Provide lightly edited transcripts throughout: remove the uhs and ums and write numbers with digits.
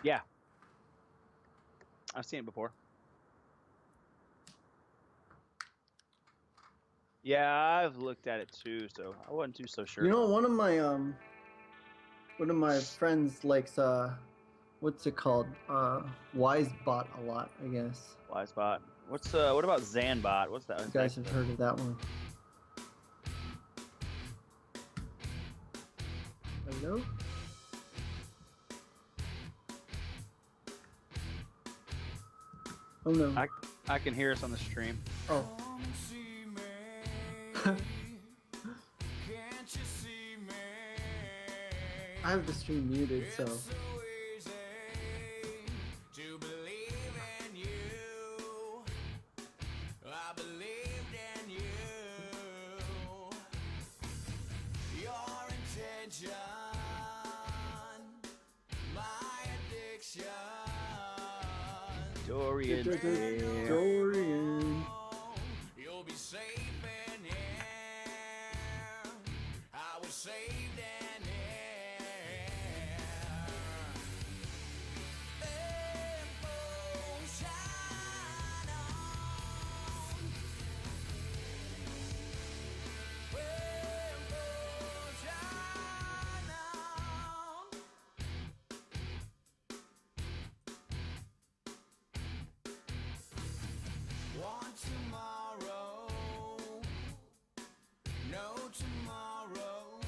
Yeah, I've seen it before. Yeah, I've looked at it too, so I wasn't too so sure You know, about it. one of my friends likes what's it called? Wisebot a lot, I guess. Wisebot. What about Zanbot? What's that? You Is guys that have heard of that one. Hello? Oh no. I can hear us on the stream. Oh. Come and see me. Can't you see me? I have the stream muted, It's so so easy to believe in you. I believed in you. Your intention, my addiction. Dorian. Yeah. Dorian. You'll be safe in here. I was saved in here. Emotion on. Emotion on. Want tomorrow, no tomorrow.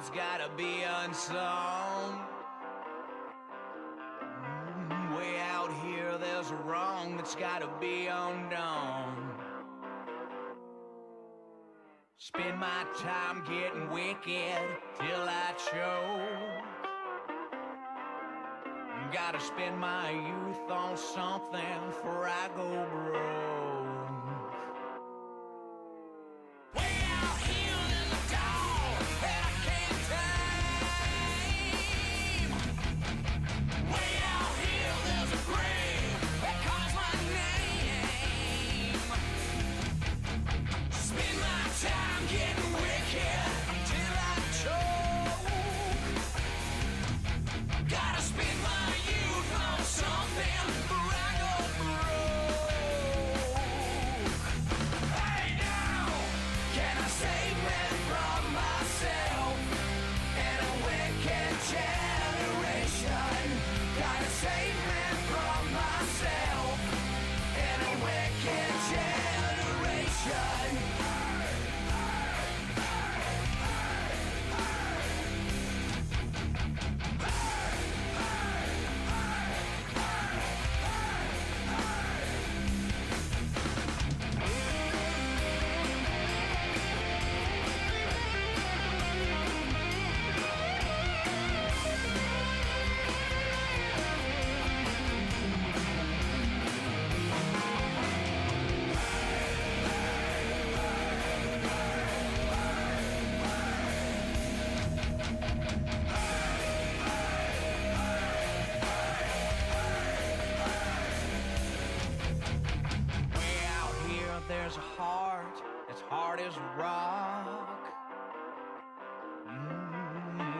that's gotta be unsung. Way out here, there's a wrong that's gotta be undone. Spend my time getting wicked till I choke. Gotta spend my youth on something before I go broke. Way out here in the dark that I can't tame. Way out here there's a grave that calls my name. Spend my time getting wicked till I choke. Gotta spend my youth on something before I go broke. Hey now, can I save me from myself and a wicked generation? Gotta save me from myself and a wicked generation. Way out here, there's a heart as hard as rock.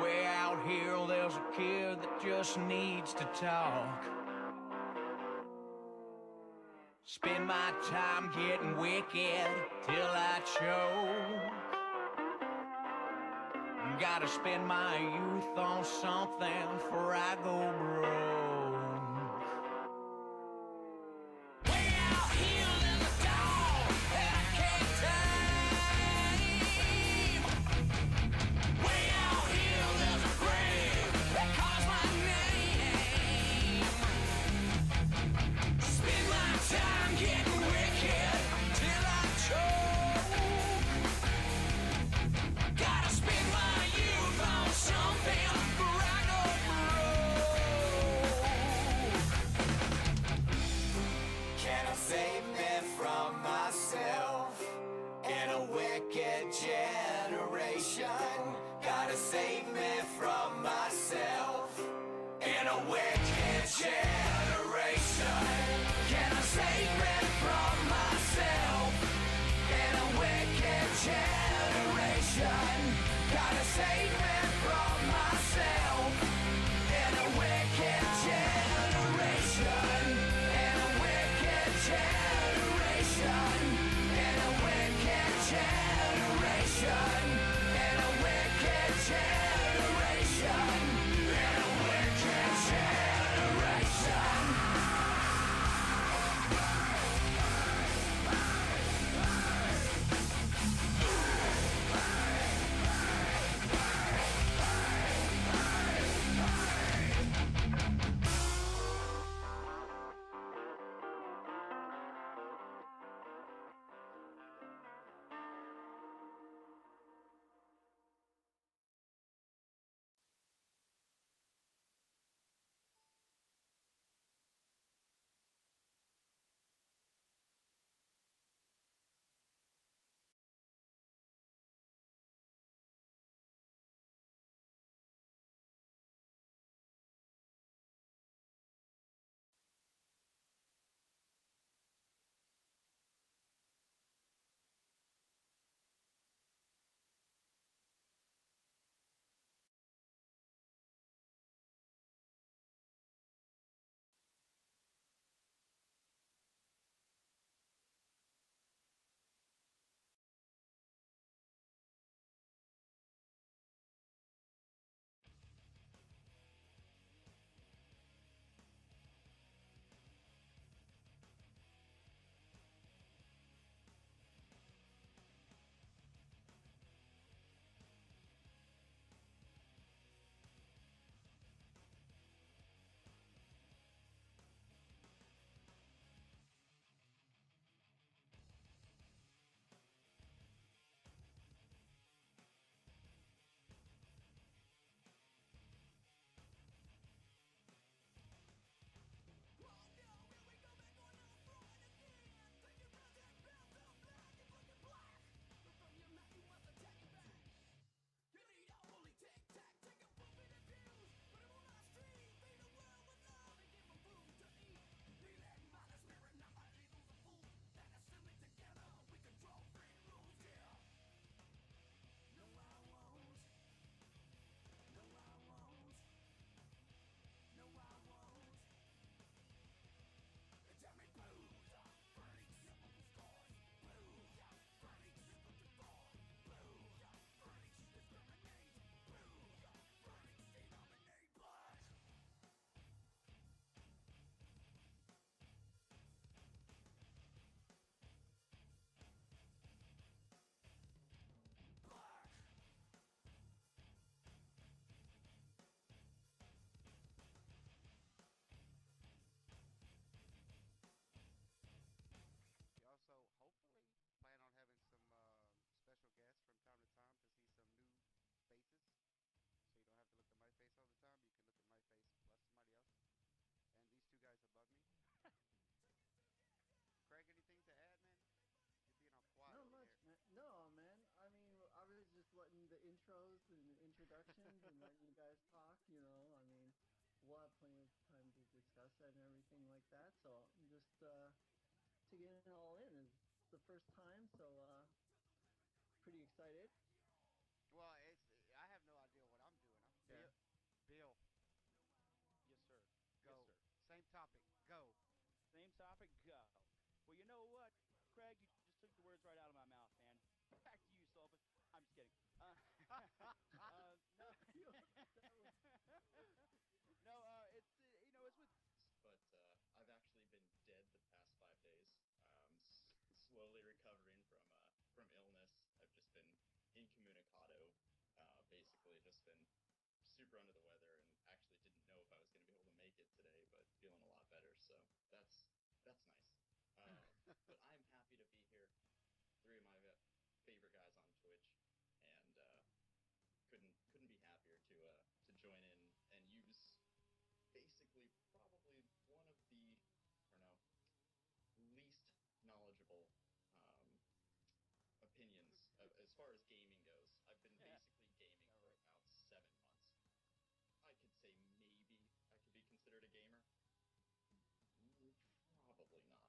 Way out here, there's a kid that just needs to talk. Spend my time getting wicked till I choke. Gotta spend my youth on something before I go broke. Way out here in the dark that I can't tame. Way out here there's a grave that calls my name. Spend my time getting wicked till I choke. Gotta spend my youth on something before I go broke. letting the intros and introductions and letting you guys talk. I mean, we'll have plenty of time to discuss that and everything like that. So I'm just taking it all in. It's the first time, so pretty excited. Well, I have no idea what I'm doing. Yeah. Bill, Yes, sir. Yes, go. sir. Same topic. Go. Same topic, go. Well, you know what, Craig? You just took the words right out of my mouth, man. Back to you, Sullivan. I'm just kidding. No, no. It's it's with. But I've actually been dead the past 5 days. Slowly recovering from illness. I've just been incommunicado. Basically, just been super under the weather, and actually didn't know if I was going to be able to make it today, but feeling a lot better. So that's nice. But I'm happy to be here. Three of my favorite guys on Twitch, and couldn't be happier to join in and use basically probably one of the, I don't know, least knowledgeable opinions as far as gaming goes. I've been basically gaming for about 7 months. I could say maybe I could be considered a gamer. Probably not.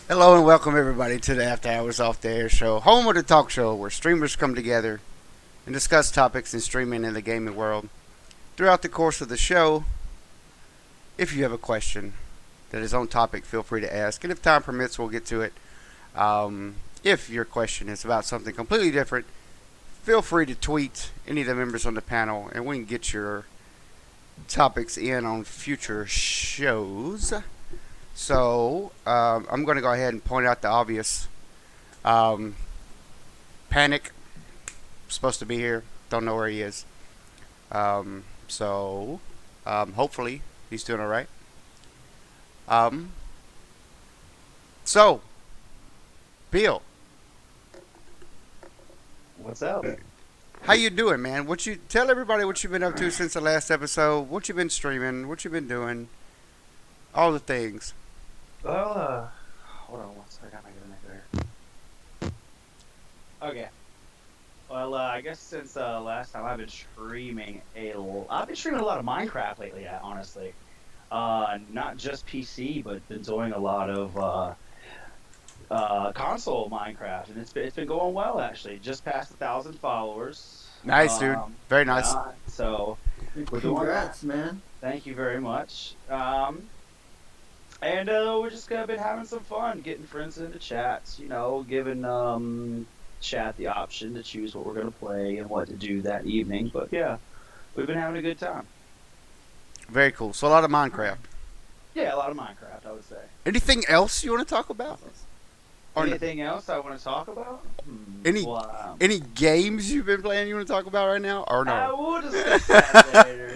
Hello and welcome everybody to the After Hours Off the Air show, home of the talk show where streamers come together and discuss topics in streaming and the gaming world. Throughout the course of the show, if you have a question that is on topic, feel free to ask, and if time permits, we'll get to it. If your question is about something completely different, feel free to tweet any of the members on the panel, and we can get your topics in on future shows. So, I'm going to go ahead and point out the obvious. Panic, supposed to be here. Don't know where he is. Hopefully, he's doing alright. So, Bill. What's up? How you doing, man? Tell everybody what you've been up to since the last episode, what you've been streaming, what you've been doing, all the things. Well, hold on one second. I got my internet there. Okay. Well, I guess since last time I've been streaming a lot of Minecraft lately. Honestly, not just PC, but been doing a lot of console Minecraft, and it's been going well actually. Just passed 1,000 followers. Nice, dude. Very nice. So we're doing that. Congrats, man. Thank you very much. And we're just been having some fun, getting friends into chats, giving chat the option to choose what we're going to play and what to do that evening. But yeah, we've been having a good time. Very cool. So a lot of Minecraft. Yeah, a lot of Minecraft, I would say. Anything else you want to talk about? Anything else I want to talk about? Any games you've been playing you want to talk about right now, or no? We'll discuss that later.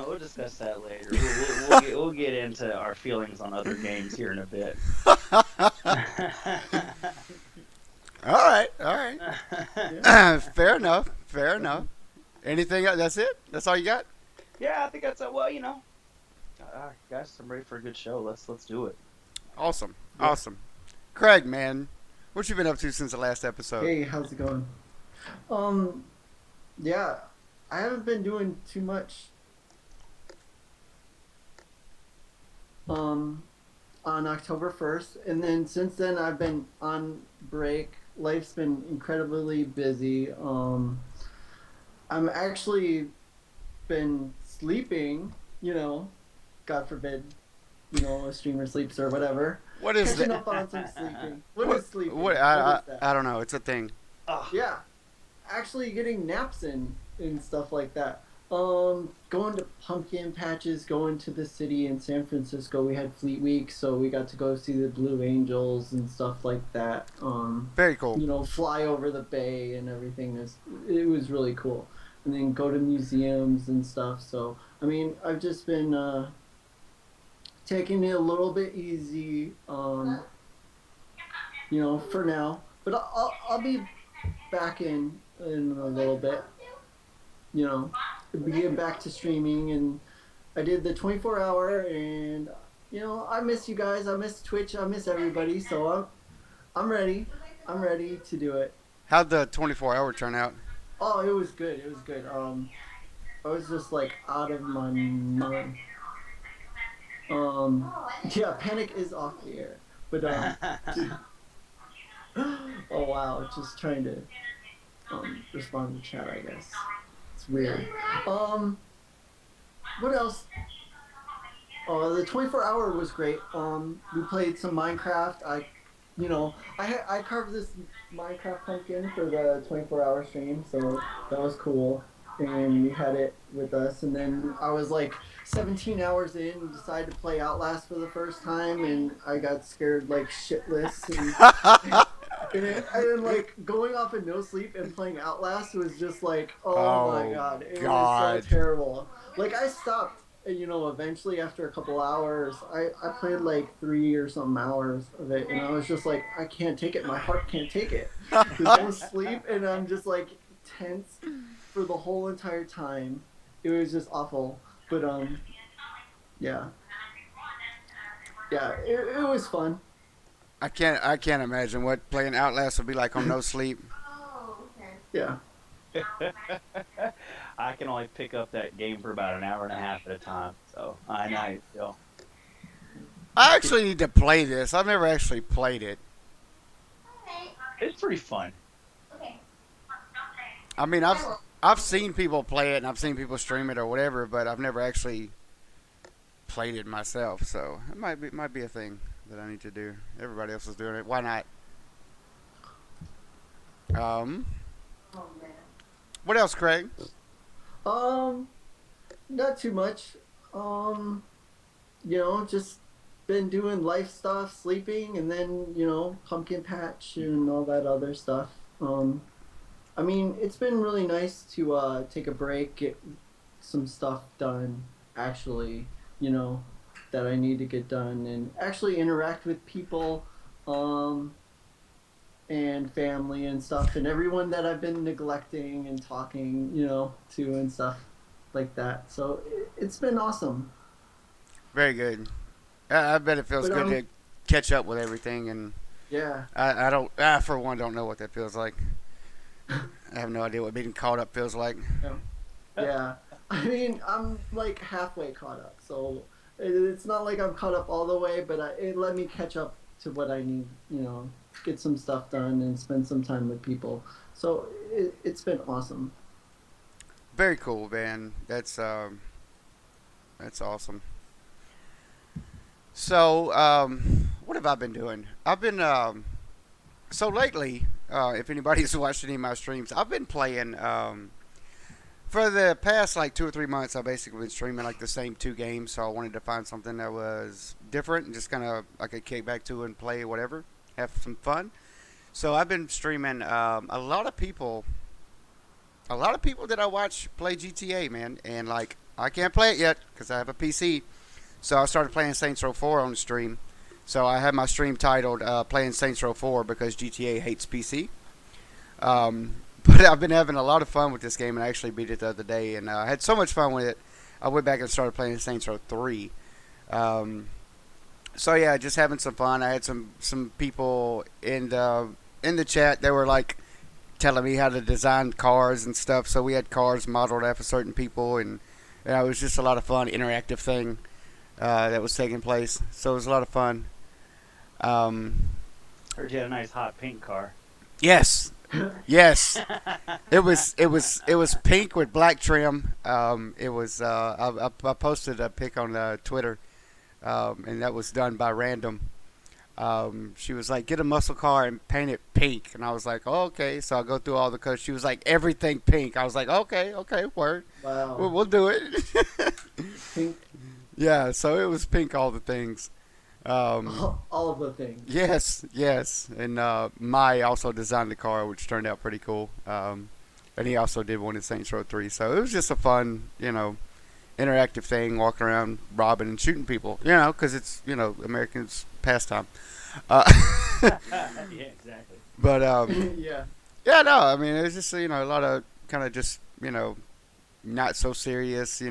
We'll discuss that later. We'll get into our feelings on other games here in a bit. All right. Fair enough. Anything else? That's it? That's all you got? Yeah, I think that's guys, I'm ready for a good show. Let's do it. Awesome. Craig, man, what you been up to since the last episode? Hey, how's it going? Yeah, I haven't been doing too much. On October 1st, and then since then I've been on break. Life's been incredibly busy. I'm actually been sleeping, God forbid, a streamer sleeps or whatever. What is Catching that? up on some sleeping. What is sleeping? What, What is I that? don't know. It's a thing. Yeah, actually getting naps in and stuff like that. Going to pumpkin patches, going to the city in San Francisco. We had Fleet Week, so we got to go see the Blue Angels and stuff like that. Very cool. Fly over the bay and everything. It was really cool. and then go to museums and stuff. So I mean, I've just been taking it a little bit easy, for now. But I'll be back in a little bit. You know, getting back to streaming, and I did the 24 hour, and I miss you guys. I miss Twitch. I miss everybody. So I'm ready. I'm ready to do it. How'd the 24-hour turn out? Oh, it was good. It was good. I was just like out of my mind. Yeah, Panic is off the air, but oh wow, just trying to respond to chat. I guess it's weird. What else? The 24 hour was great. We played some Minecraft. I carved this Minecraft pumpkin for the 24 hour stream, so that was cool. And we had it with us, and then I was like 17 hours in and decided to play Outlast for the first time, and I got scared like shitless. And like going off of no sleep and playing Outlast was just like, oh my god, it was so terrible. Like I stopped, eventually after a couple hours. I played like 3 or something hours of it, and I was just like, I can't take it. My heart can't take it. There's no sleep, and I'm just like tense for the whole entire time. It was just awful. But yeah, it was fun. I can't imagine what playing Outlast would be like on no sleep. Yeah. I can only pick up that game for about an hour and a half at a time, so I know how you feel. I actually need to play this. I've never actually played it. It's pretty fun. I mean, I've seen people play it and I've seen people stream it or whatever, but I've never actually played it myself. So it might be a thing that I need to do. Everybody else is doing it. Why not? What else, Craig? Not too much. Just been doing life stuff, sleeping, and then, pumpkin patch and all that other stuff. I mean, it's been really nice to take a break, get some stuff done, actually, that I need to get done, and actually interact with people, and family and stuff, and everyone that I've been neglecting and talking, to and stuff like that. So it's been awesome. Very good. I bet it feels good to catch up with everything, and yeah, I don't, for one, don't know what that feels like. I have no idea what being caught up feels like. Yeah. I mean, I'm like halfway caught up, so it's not like I'm caught up all the way, but it let me catch up to what I need, get some stuff done and spend some time with people. So it's been awesome. Very cool, man. That's awesome. So, what have I been doing? I've been so lately. If anybody's watched any of my streams, I've been playing. For the past like 2 or 3 months, I've basically been streaming like the same 2 games. So I wanted to find something that was different and just kind of I could kick back to and play whatever, have some fun. So I've been streaming. A lot of people that I watch play GTA, man, and like I can't play it yet because I have a PC. So I started playing Saints Row 4 on the stream. So I had my stream titled "Playing Saints Row 4" because GTA hates PC. But I've been having a lot of fun with this game, and I actually beat it the other day, and I had so much fun with it. I went back and started playing Saints Row 3. So yeah, just having some fun. I had some people in the chat. They were like telling me how to design cars and stuff. So we had cars modeled after certain people, and it was just a lot of fun, interactive thing that was taking place. So it was a lot of fun. Heard you had a nice hot pink car. Yes. Yes, it was pink with black trim. It was I posted a pic on Twitter, and that was done by Random. She was like, "Get a muscle car and paint it pink," and I was like, oh, "Okay." So I go through all the colors. She was like, "Everything pink." I was like, "Okay, word. Wow. We'll do it." Pink. Yeah, so it was pink, all the things. All of the things. Yes, and Mai also designed the car, which turned out pretty cool. and he also did one in Saints Row 3. So it was just a fun, interactive thing, walking around robbing and shooting people, because it's, Americans' pastime. Yeah, exactly. But Yeah. yeah, no, I mean, it was just, a lot of kind of just, not so serious,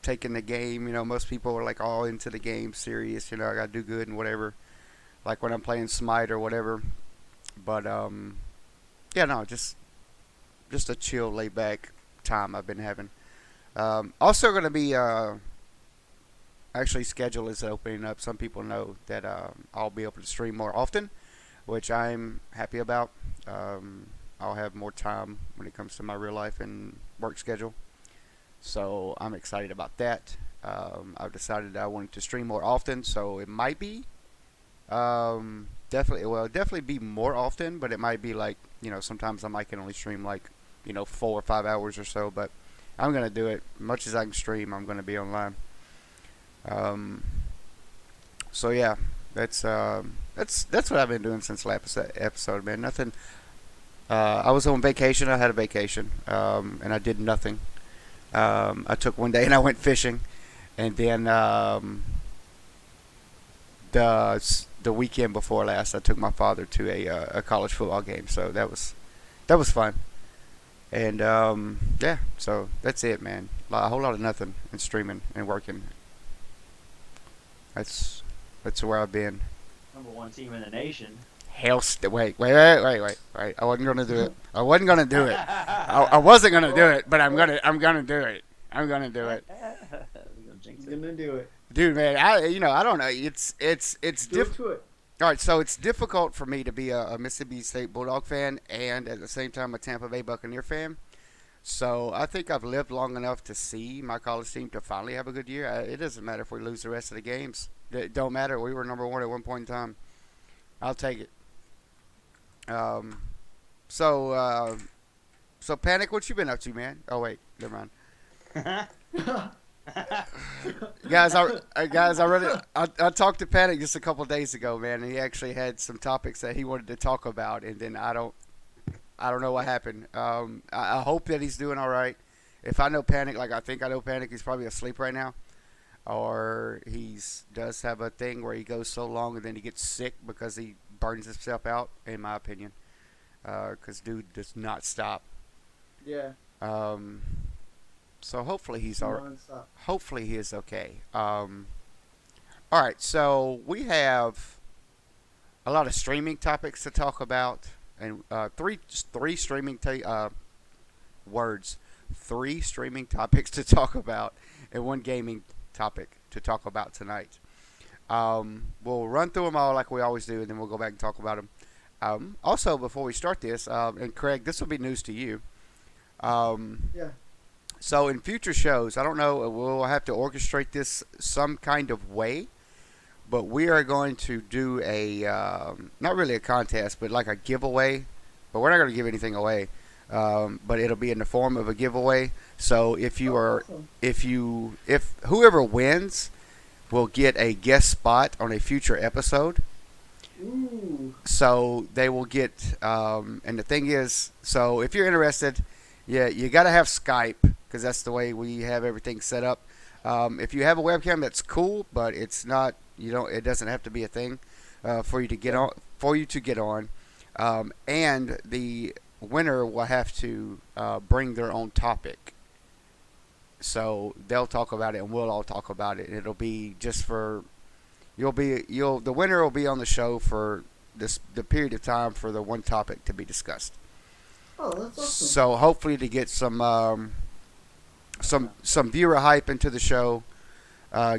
taking the game. Most people are like all into the game, serious, I gotta do good and whatever. Like when I'm playing Smite or whatever. But yeah, no, just a chill, laid back time I've been having. Also gonna be actually schedule is opening up. Some people know that I'll be able to stream more often, which I'm happy about. I'll have more time when it comes to my real life and work schedule. So I'm excited about that. I've decided I wanted to stream more often, so it might be definitely be more often, but it might be like, sometimes I might can only stream like, 4 or 5 hours or so, but I'm gonna do it. Much as I can stream, I'm gonna be online. So yeah, that's what I've been doing since last episode, man. Nothing. I was on vacation. I had a vacation, and I did nothing. I took one day and I went fishing, and then the weekend before last, I took my father to a college football game. So that was fun. And yeah, so that's it, man. A whole lot of nothing and streaming and working. That's where I've been. Number one team in the nation. Wait. I wasn't gonna do it. I wasn't gonna do it. I wasn't gonna do it, but I'm gonna do it. I'm gonna do it. We're gonna jinx He's it. gonna do it. Dude, man, I don't know. It's Do it to it. all right. So it's difficult for me to be a Mississippi State Bulldog fan and at the same time a Tampa Bay Buccaneer fan. So I think I've lived long enough to see my college team to finally have a good year. It doesn't matter if we lose the rest of the games. It don't matter. We were number one at one point in time. I'll take it. So Panic, what you been up to, man? Oh wait, never mind. Guys, I talked to Panic just a couple days ago, man, and he actually had some topics that he wanted to talk about, and then I don't know what happened. I hope that he's doing all right. If I know Panic, like I think I know Panic, he's probably asleep right now, or does have a thing where he goes so long and then he gets sick because he burns himself out. In my opinion, because dude does not stop. Yeah. So hopefully he's all right. Non-stop. Hopefully he is okay. All right, so we have a lot of streaming topics to talk about, and three streaming words, 3 streaming topics to talk about, and 1 gaming topic to talk about tonight. We'll run through them all like we always do, and then we'll go back and talk about them. Also, before we start this, and Craig, this will be news to you. Yeah. So in future shows, I don't know, we'll have to orchestrate this some kind of way, but we are going to do not really a contest, but like a giveaway. But we're not going to give anything away, but it'll be in the form of a giveaway. So if Awesome. if whoever wins will get a guest spot on a future episode. Ooh. So they will get, and the thing is, so if you're interested, yeah, you got to have Skype because that's the way we have everything set up. If you have a webcam, that's cool, but it's not. It doesn't have to be a thing for you to get on. And the winner will have to bring their own topic. So they'll talk about it, and we'll all talk about it. It'll be just for the winner will be on the show for the period of time for the one topic to be discussed. Oh, that's awesome. So hopefully to get some viewer hype into the show,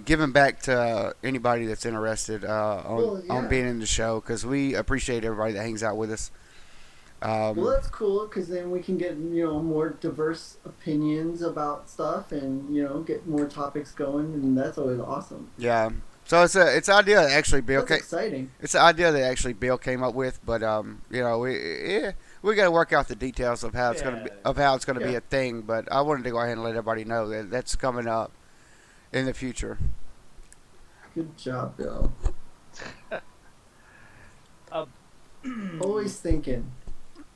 giving back to anybody that's interested on being in the show, because we appreciate everybody that hangs out with us. Well, that's cool because then we can get more diverse opinions about stuff and get more topics going, and that's always awesome. Yeah. So it's an idea that actually Bill That's exciting. It's an idea that actually Bill came up with, but we got to work out the details of how it's gonna be a thing. But I wanted to go ahead and let everybody know that that's coming up in the future. Good job, Bill. Always thinking.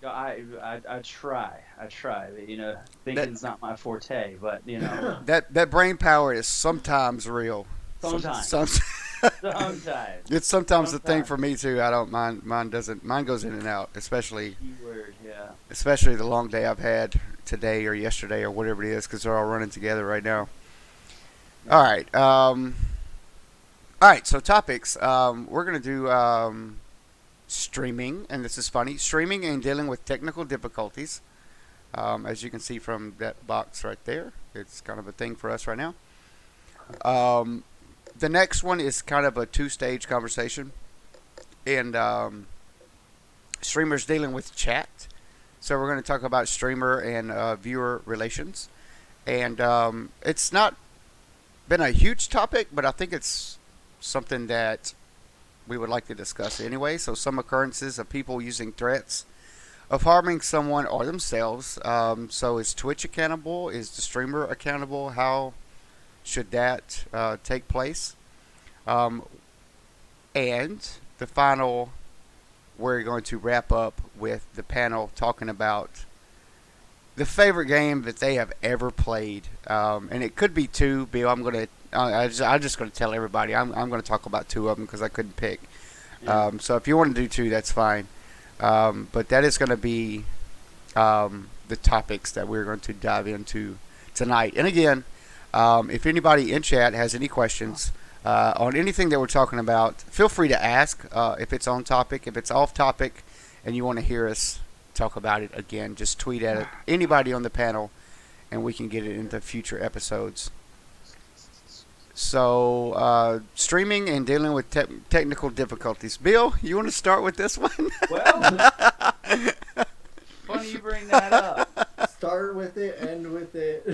I try. But, thinking's not my forte, but That brain power is sometimes real. sometimes, Some, sometimes, it's sometimes the thing sometimes. for me too. I don't mind. Mine doesn't. Mine goes in and out, Keyword, yeah. especially the long day I've had today or yesterday or whatever it is, because they're all running together right now. All right. All right. So topics. We're gonna do streaming, and this is funny. Streaming and dealing with technical difficulties. As you can see from that box right there, it's kind of a thing for us right now. Um, the next one is kind of a two-stage conversation, and streamers dealing with chat. So we're going to talk about streamer and viewer relations, and it's not been a huge topic, but I think it's something that we would like to discuss anyway. So some occurrences of people using threats of harming someone or themselves. So is Twitch accountable? Is the streamer accountable? How should that take place? Um, and the final, we're going to wrap up with the panel talking about the favorite game that they have ever played. And it could be two. Bill, I'm just going to tell everybody. I'm going to talk about two of them because I couldn't pick. Yeah. So if you want to do two, that's fine. But that is going to be the topics that we're going to dive into tonight. And again, if anybody in chat has any questions on anything that we're talking about, feel free to ask if it's on topic. If it's off topic and you want to hear us talk about it again, just tweet at it. Anybody on the panel, and we can get it into future episodes. So, streaming and dealing with technical difficulties. Bill, you want to start with this one? Well, funny you bring that up. Start with it, end with it.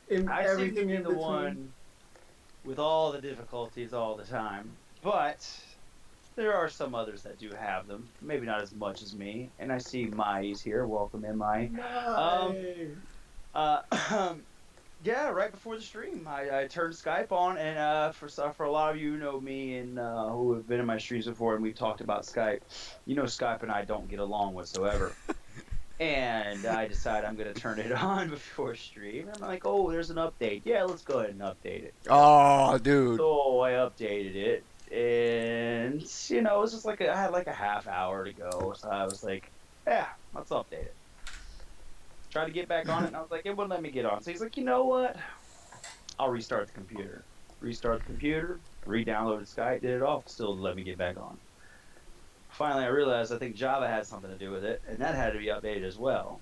In I seem to everything be in the between. one with all the difficulties all the time, but there are some others that do have them. Maybe not as much as me. And I see Mai's here. Welcome in, Mai. Nice. Uh, yeah, right before the stream, I turned Skype on, and for a lot of you who know me and who have been in my streams before, and we've talked about Skype, Skype and I don't get along whatsoever. And I decided I'm gonna turn it on before stream. I'm like, oh, there's an update. Yeah, let's go ahead and update it. Oh, dude. So I updated it, and it was just I had like a half hour to go, so I was like, yeah, let's update it. Tried to get back on it, and I was like, it wouldn't let me get on. So he's like, you know what? I'll restart the computer. Restart the computer, re-downloaded Skype, did it all, still didn't let me get back on. Finally, I realized I think Java had something to do with it, and that had to be updated as well.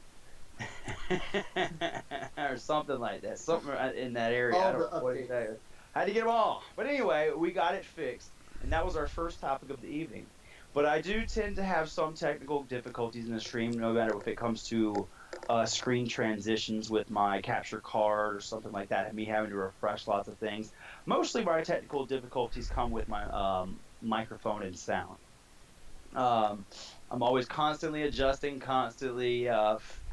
Or something like that. Something in that area. All I don't the know what updates. exactly. I had to get them all. But anyway, we got it fixed, and that was our first topic of the evening. But I do tend to have some technical difficulties in the stream, no matter if it comes to screen transitions with my capture card or something like that, and me having to refresh lots of things. Mostly my technical difficulties come with my microphone and sound. I'm always constantly adjusting, constantly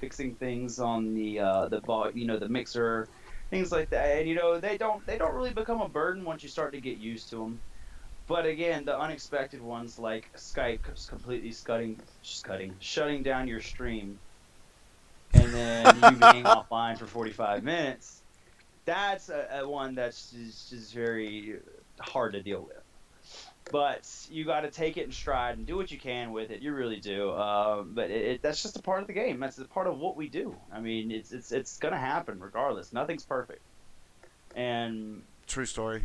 fixing things on the mixer, things like that. And they don't really become a burden once you start to get used to them. But again, the unexpected ones like Skype completely shutting down your stream, and then you being offline for 45 minutes. That's a one that's just very hard to deal with. But you got to take it in stride and do what you can with it. You really do. But that's just a part of the game. That's a part of what we do. I mean, it's gonna happen regardless. Nothing's perfect. And True story.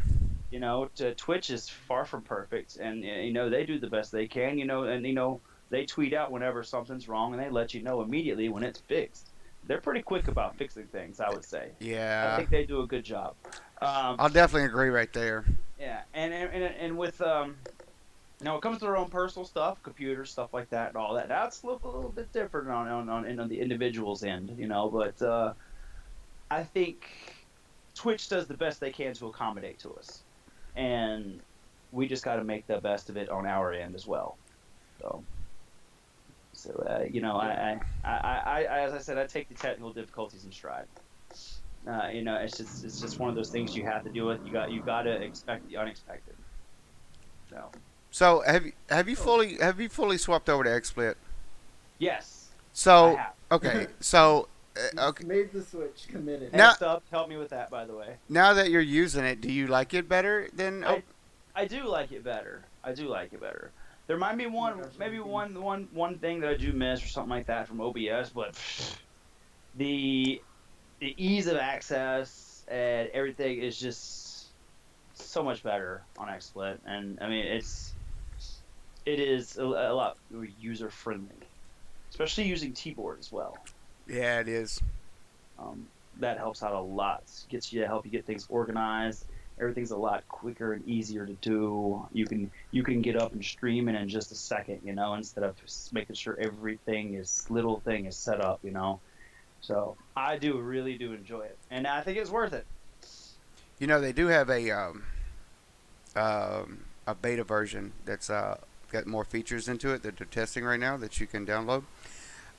Twitch is far from perfect, and they do the best they can. And they tweet out whenever something's wrong, and they let you know immediately when it's fixed. They're pretty quick about fixing things, I would say. I Yeah. think they do a good job. I'll definitely agree right there. Yeah, and with now it comes to their own personal stuff, computers, stuff like that, and all that. That's a little bit different on the individual's end, But I think Twitch does the best they can to accommodate to us, and we just got to make the best of it on our end as well. So I as I said, I take the technical difficulties in stride. It's just one of those things you have to deal with. You got to expect the unexpected. So So have you fully swapped over to XSplit? yes, So have. okay, so okay. Made the switch, committed. Now- Next up, help me with that, by the way. Now that you're using it, do you like it better than? I do like it better. I do like it better. There might be one thing that I do miss or something like that from OBS, but the the ease of access and everything is just so much better on XSplit, and I mean it is a lot user friendly, especially using keyboard as well. Yeah, it is. Um, that helps out a lot. Gets you to help you get things organized. Everything's a lot quicker and easier to do. You can get up and stream in just a second, instead of making sure little thing is set up, So I really do enjoy it, and I think it's worth it. You know, they do have a beta version that's got more features into it that they're testing right now that you can download.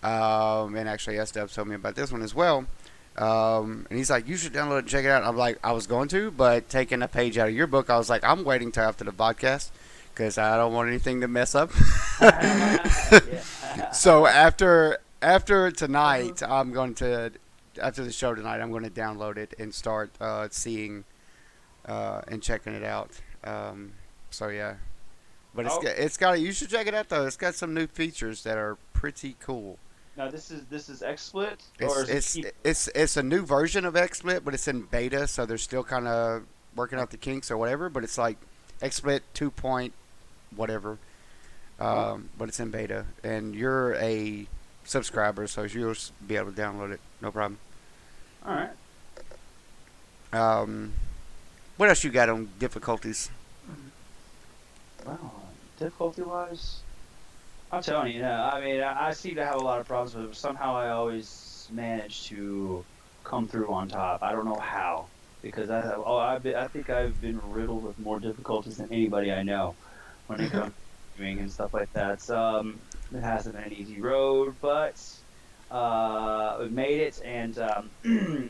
And actually, S-Dub told me about this one as well. And he's like, you should download it and check it out. I'm like, I was going to, but taking a page out of your book, I was like, I'm waiting till after the podcast because I don't want anything to mess up. So after tonight, after the show tonight, I'm going to download it and start seeing and checking it out. So yeah, but it's got you should check it out though. It's got some new features that are pretty cool. Now this is XSplit, or It's a new version of XSplit, but it's in beta, so they're still kind of working out the kinks or whatever. But it's like XSplit 2 point whatever, but it's in beta, and you're a subscriber, so you'll be able to download it, no problem. All right. What else you got on difficulties? Wow, difficulty wise, I'm telling you, I mean, I seem to have a lot of problems with it, but somehow I always manage to come through on top. I don't know how, because I think I've been riddled with more difficulties than anybody I know when it comes to doing and stuff like that. So, it hasn't been an easy road, but we've made it, and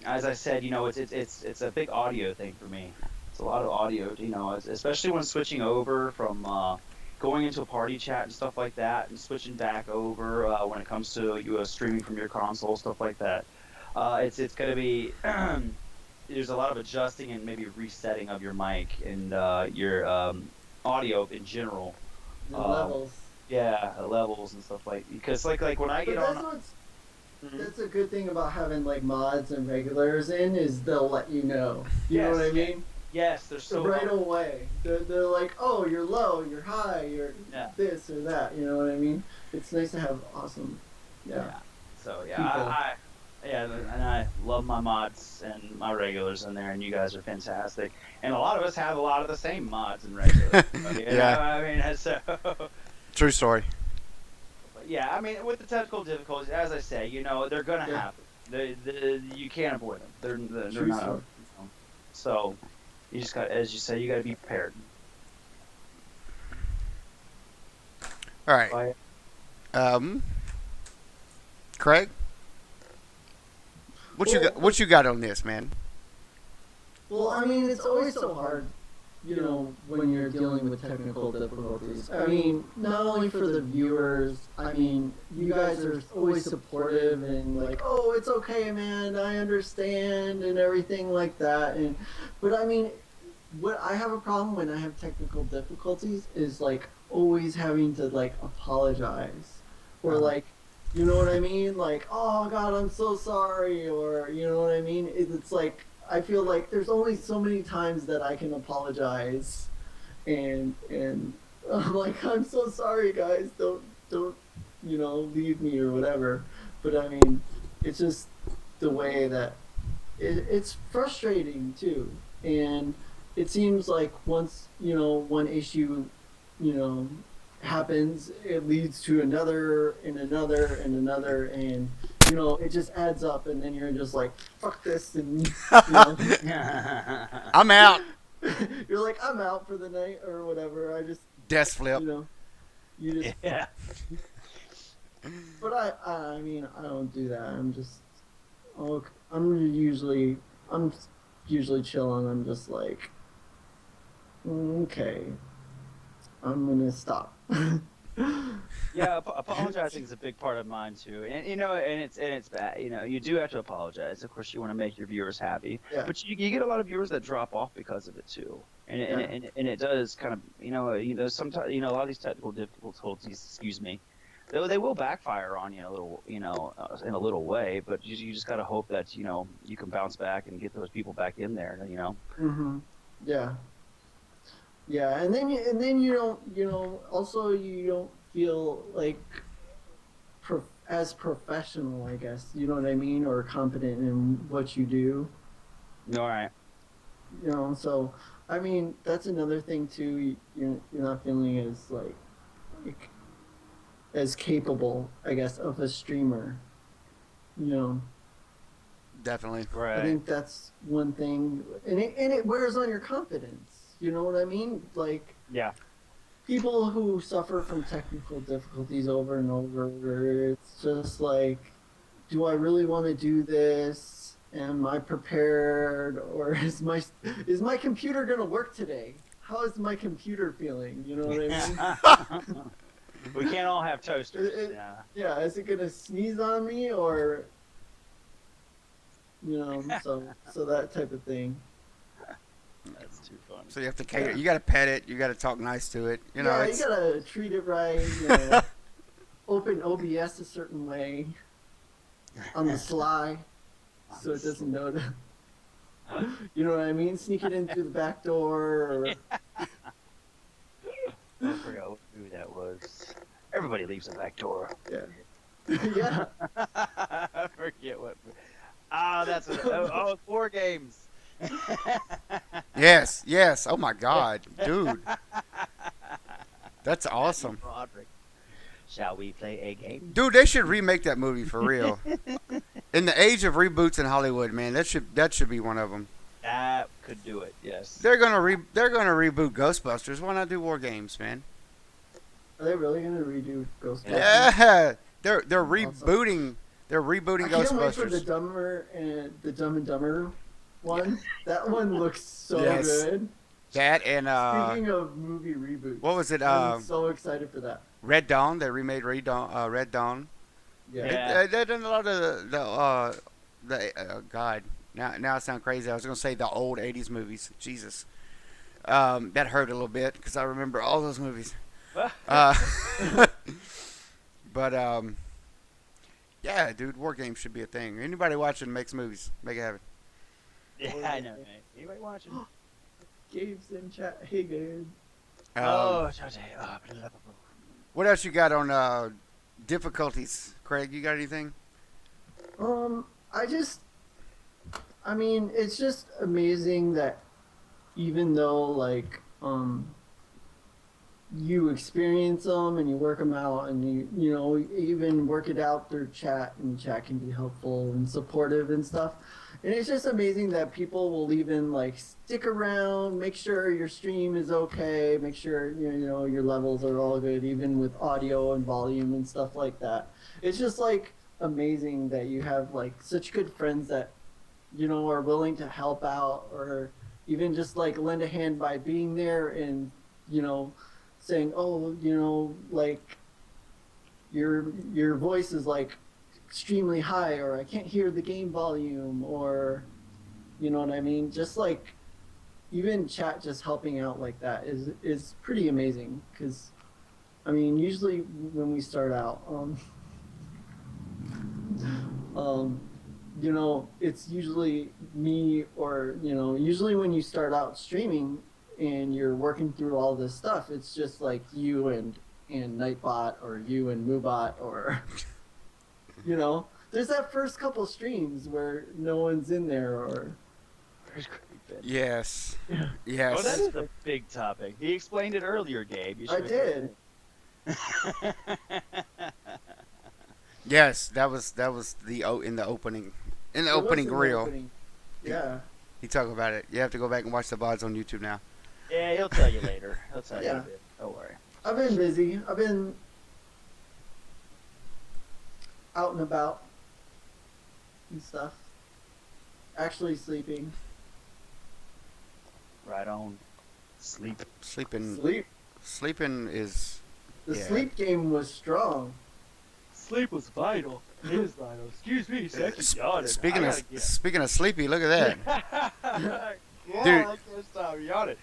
as I said, it's a big audio thing for me. It's a lot of audio, especially when switching over from going into a party chat and stuff like that, and switching back over when it comes to you streaming from your console, stuff like that. It's going to be there's a lot of adjusting and maybe resetting of your mic and your audio in general. The levels. Yeah, levels and stuff because like when I get But on. that's a good thing about having like mods and regulars in is they'll let you know. You know what I mean? Yes, they're so right away. They're like, oh, you're low, you're high, you're this or that. You know what I mean? It's nice to have awesome. Yeah. So people. and I love my mods and my regulars in there, and you guys are fantastic. And a lot of us have a lot of the same mods and regulars. I mean, so. True story. But yeah, I mean, with the technical difficulties, as I say, they're gonna happen. You can't avoid them. They're True not. story. So you just got, as you say, you got to be prepared. All right. Craig, what you got on this, man? Well, I mean, it's always so hard, when you're dealing with technical difficulties. I mean, not only for the viewers, I mean, you guys are always supportive and like, oh, it's okay, man, I understand and everything like that. But I mean, what I have a problem when I have technical difficulties is like always having to like apologize or like, you know what I mean? Like, oh God, I'm so sorry, or you know what I mean? It's like, I feel like there's only so many times that I can apologize, and I'm like, I'm so sorry, guys. Don't leave me or whatever. But I mean, it's just the way that it's frustrating too, and it seems like once one issue, happens, it leads to another and another and another, and it just adds up, and then you're just like, fuck this, and I'm out. You're like, I'm out for the night or whatever. I just Desk flip. You just Yeah. But I mean, I don't do that. I'm usually chilling. I'm just like, okay, I'm gonna stop. Yeah, apologizing is a big part of mine too, and it's bad. You do have to apologize. Of course, you want to make your viewers happy, Yeah. but you get a lot of viewers that drop off because of it too, and it does kind of sometimes a lot of these technical difficulties, excuse me, they will backfire on you a little, in a little way, but you just gotta hope that you can bounce back and get those people back in there. Mm-hmm. Yeah. Yeah, and then you don't, also you don't feel like as professional, I guess. You know what I mean, or competent in what you do. All right. So I mean that's another thing too. You're not feeling like as capable, I guess, of a streamer. You know, Definitely. I Right. think that's one thing, and it wears on your confidence. You know what I mean? Like Yeah. people who suffer from technical difficulties over and over, it's just like, do I really want to do this? Am I prepared, or is my computer gonna work today? How is my computer feeling? You know what I mean? We can't all have toasters. It- Yeah. Yeah, is it gonna sneeze on me, or so that type of thing. That's too funny. So you have to cater. Yeah. You got to pet it. You got to talk nice to it. Yeah, It's you gotta treat it right. Open OBS a certain way on the sly, so it doesn't know to. You know what I mean? Sneak it in through the back door, or I forgot who that was. Everybody leaves the back door. yeah, yeah. I forget what. Ah, that's it's war games. yes, yes. Oh my God, dude, that's awesome. Roderick. Shall we play a game? Dude, they should remake that movie for real. In the age of reboots in Hollywood, man, that should be one of them. That could do it. Yes. They're gonna reboot Ghostbusters. Why not do War Games, man? Are they really gonna redo Ghostbusters? Yeah, they're Awesome. rebooting. They're rebooting I can't wait for the Ghostbusters. Dumb and Dumber one. That one looks so Yes. good. That and Speaking of movie reboots, what was it? I'm so excited for that. Red Dawn. They remade Red Dawn. Yeah. Yeah. They done a lot of the God. Now I sound crazy. I was gonna say the old '80s movies. Jesus, that hurt a little bit because I remember all those movies. Uh, but yeah, dude, War Games should be a thing. Anybody watching makes movies, make it happen. Yeah, I know. Man. Anybody watching? Gabe's in chat. Hey, Gabe. What else you got on difficulties, Craig? You got anything? I mean, it's just amazing that even though you experience them and you work them out and you even work it out through chat, and chat can be helpful and supportive and stuff. And it's just amazing that people will even stick around, make sure your stream is okay, make sure your levels are all good, even with audio and volume and stuff like that. It's just amazing that you have such good friends that are willing to help out, or even just lend a hand by being there and saying, oh, your voice is extremely high, or I can't hear the game volume, or you know what I mean? Just even chat just helping out like that is pretty amazing, because I mean usually when we start out it's usually me, or usually when you start out streaming and you're working through all this stuff, it's just you and Nightbot, or you and Moobot, or there's that first couple streams where no one's in there, or Yes. Yeah. Yes. Oh, that's the big topic. He explained it earlier, Gabe. You I should did. Yes, that was in the opening It was opening in the reel. opening. Yeah. He talked about it. You have to go back and watch the VODs on YouTube now. Yeah, he'll tell you later. He'll tell Yeah. you. Don't worry. I've been busy. I've been out and about and stuff. Actually sleeping. Right on. Sleep. Sleeping Sleep. is The Yeah. sleep game was strong. Sleep was vital. It is vital. Excuse me, sexy yawning. Speaking of sleepy, look at that. Yeah, Dude. I can't stop yawning.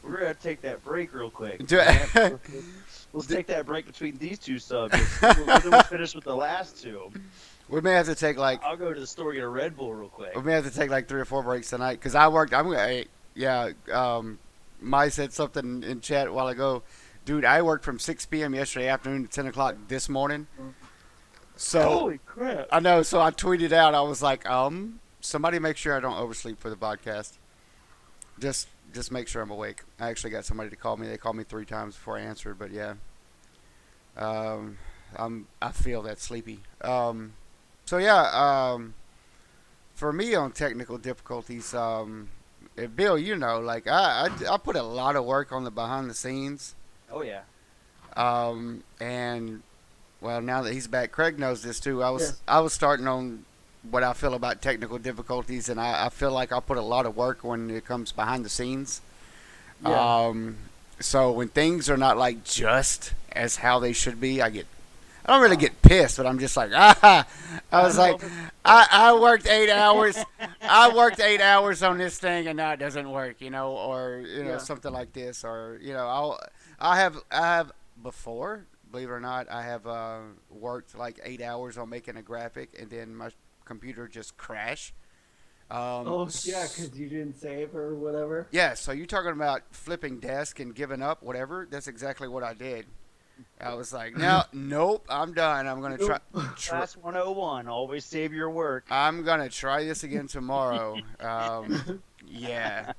We're gonna take that break real quick. Do- Let's take that break between these two subjects. We'll finish with the last two. We may have to take like I'll go to the store get a Red Bull real quick. we may have to take like 3 or 4 breaks tonight because I worked. Yeah. Mai said something in chat a while ago. Dude, I worked from 6 p.m. yesterday afternoon to 10 o'clock this morning. So Holy crap! I know. So I tweeted out. I was like, somebody make sure I don't oversleep for the podcast. Just make sure I'm awake. I actually got somebody to call me. They called me 3 times before I answered. But yeah, I feel that sleepy. So yeah, for me on technical difficulties, Bill, you know, like I put a lot of work on the behind the scenes. Oh yeah. And well, now that he's back, Craig knows this too. Yes. I was starting on what I feel about technical difficulties, and I feel like I put a lot of work when it comes behind the scenes. Yeah. So when things are not like just as how they should be, I don't really get pissed, but I'm just like, I was like, I worked 8 hours. I worked 8 hours on this thing, and now it doesn't work, or Yeah. something like this, or I have before, believe it or not, I have worked like 8 hours on making a graphic, and then my computer just crashed. Oh yeah, because you didn't save or whatever. Yeah, so you're talking about flipping desk and giving up, whatever. That's exactly what I did. I was like, nope, I'm done. I'm gonna try. Class 101. Always save your work. I'm gonna try this again tomorrow. Yeah.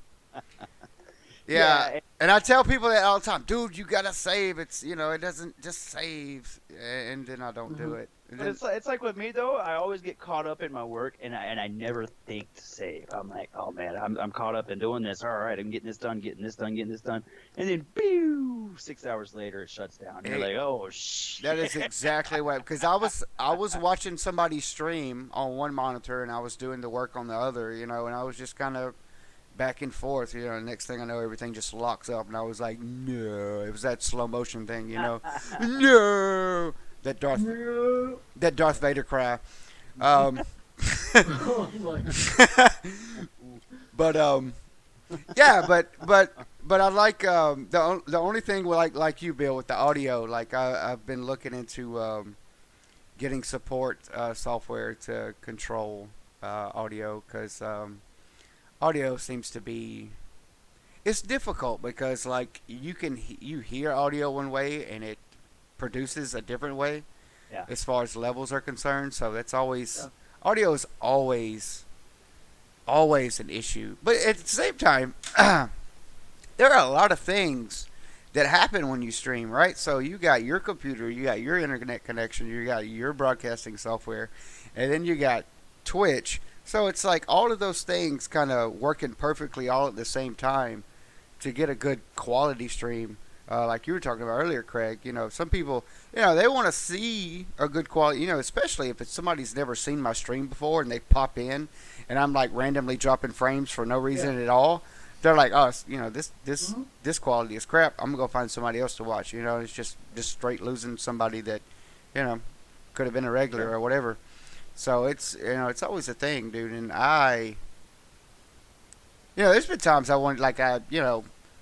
Yeah, and I tell people that all the time, dude. You gotta save. It's it doesn't just save, and then I don't do it. And But then, it's like with me though. I always get caught up in my work, and I never think to save. I'm like, oh man, I'm caught up in doing this. All right, I'm getting this done, getting this done, and then, pew, 6 hours later it shuts down. And you're like, oh shit. that is exactly what. Because I was watching somebody stream on one monitor, and I was doing the work on the other. And I was just kind of back and forth. Next thing I know, everything just locks up, and I was like, no. It was that slow motion thing. No. That Darth Vader cry. Oh my. But yeah, but I like the only thing like you, Bill, with the audio. Like I've been looking into getting support software to control audio because audio seems to be it's difficult because like you hear audio one way and it produces a different way Yeah. as far as levels are concerned. So that's always audio is always an issue. But at the same time, there are a lot of things that happen when you stream, right? So you got your computer, you got your internet connection, you got your broadcasting software, and then you got Twitch. So it's like all of those things kind of working perfectly all at the same time to get a good quality stream. Like you were talking about earlier, Craig, some people, they want to see a good quality, especially if it's somebody's never seen my stream before and they pop in and I'm like randomly dropping frames for no reason at all. They're like, oh, this quality is crap. I'm going to go find somebody else to watch. It's just straight losing somebody that, could have been a regular or whatever. So it's, it's always a thing, dude. And there's been times I wanted, like,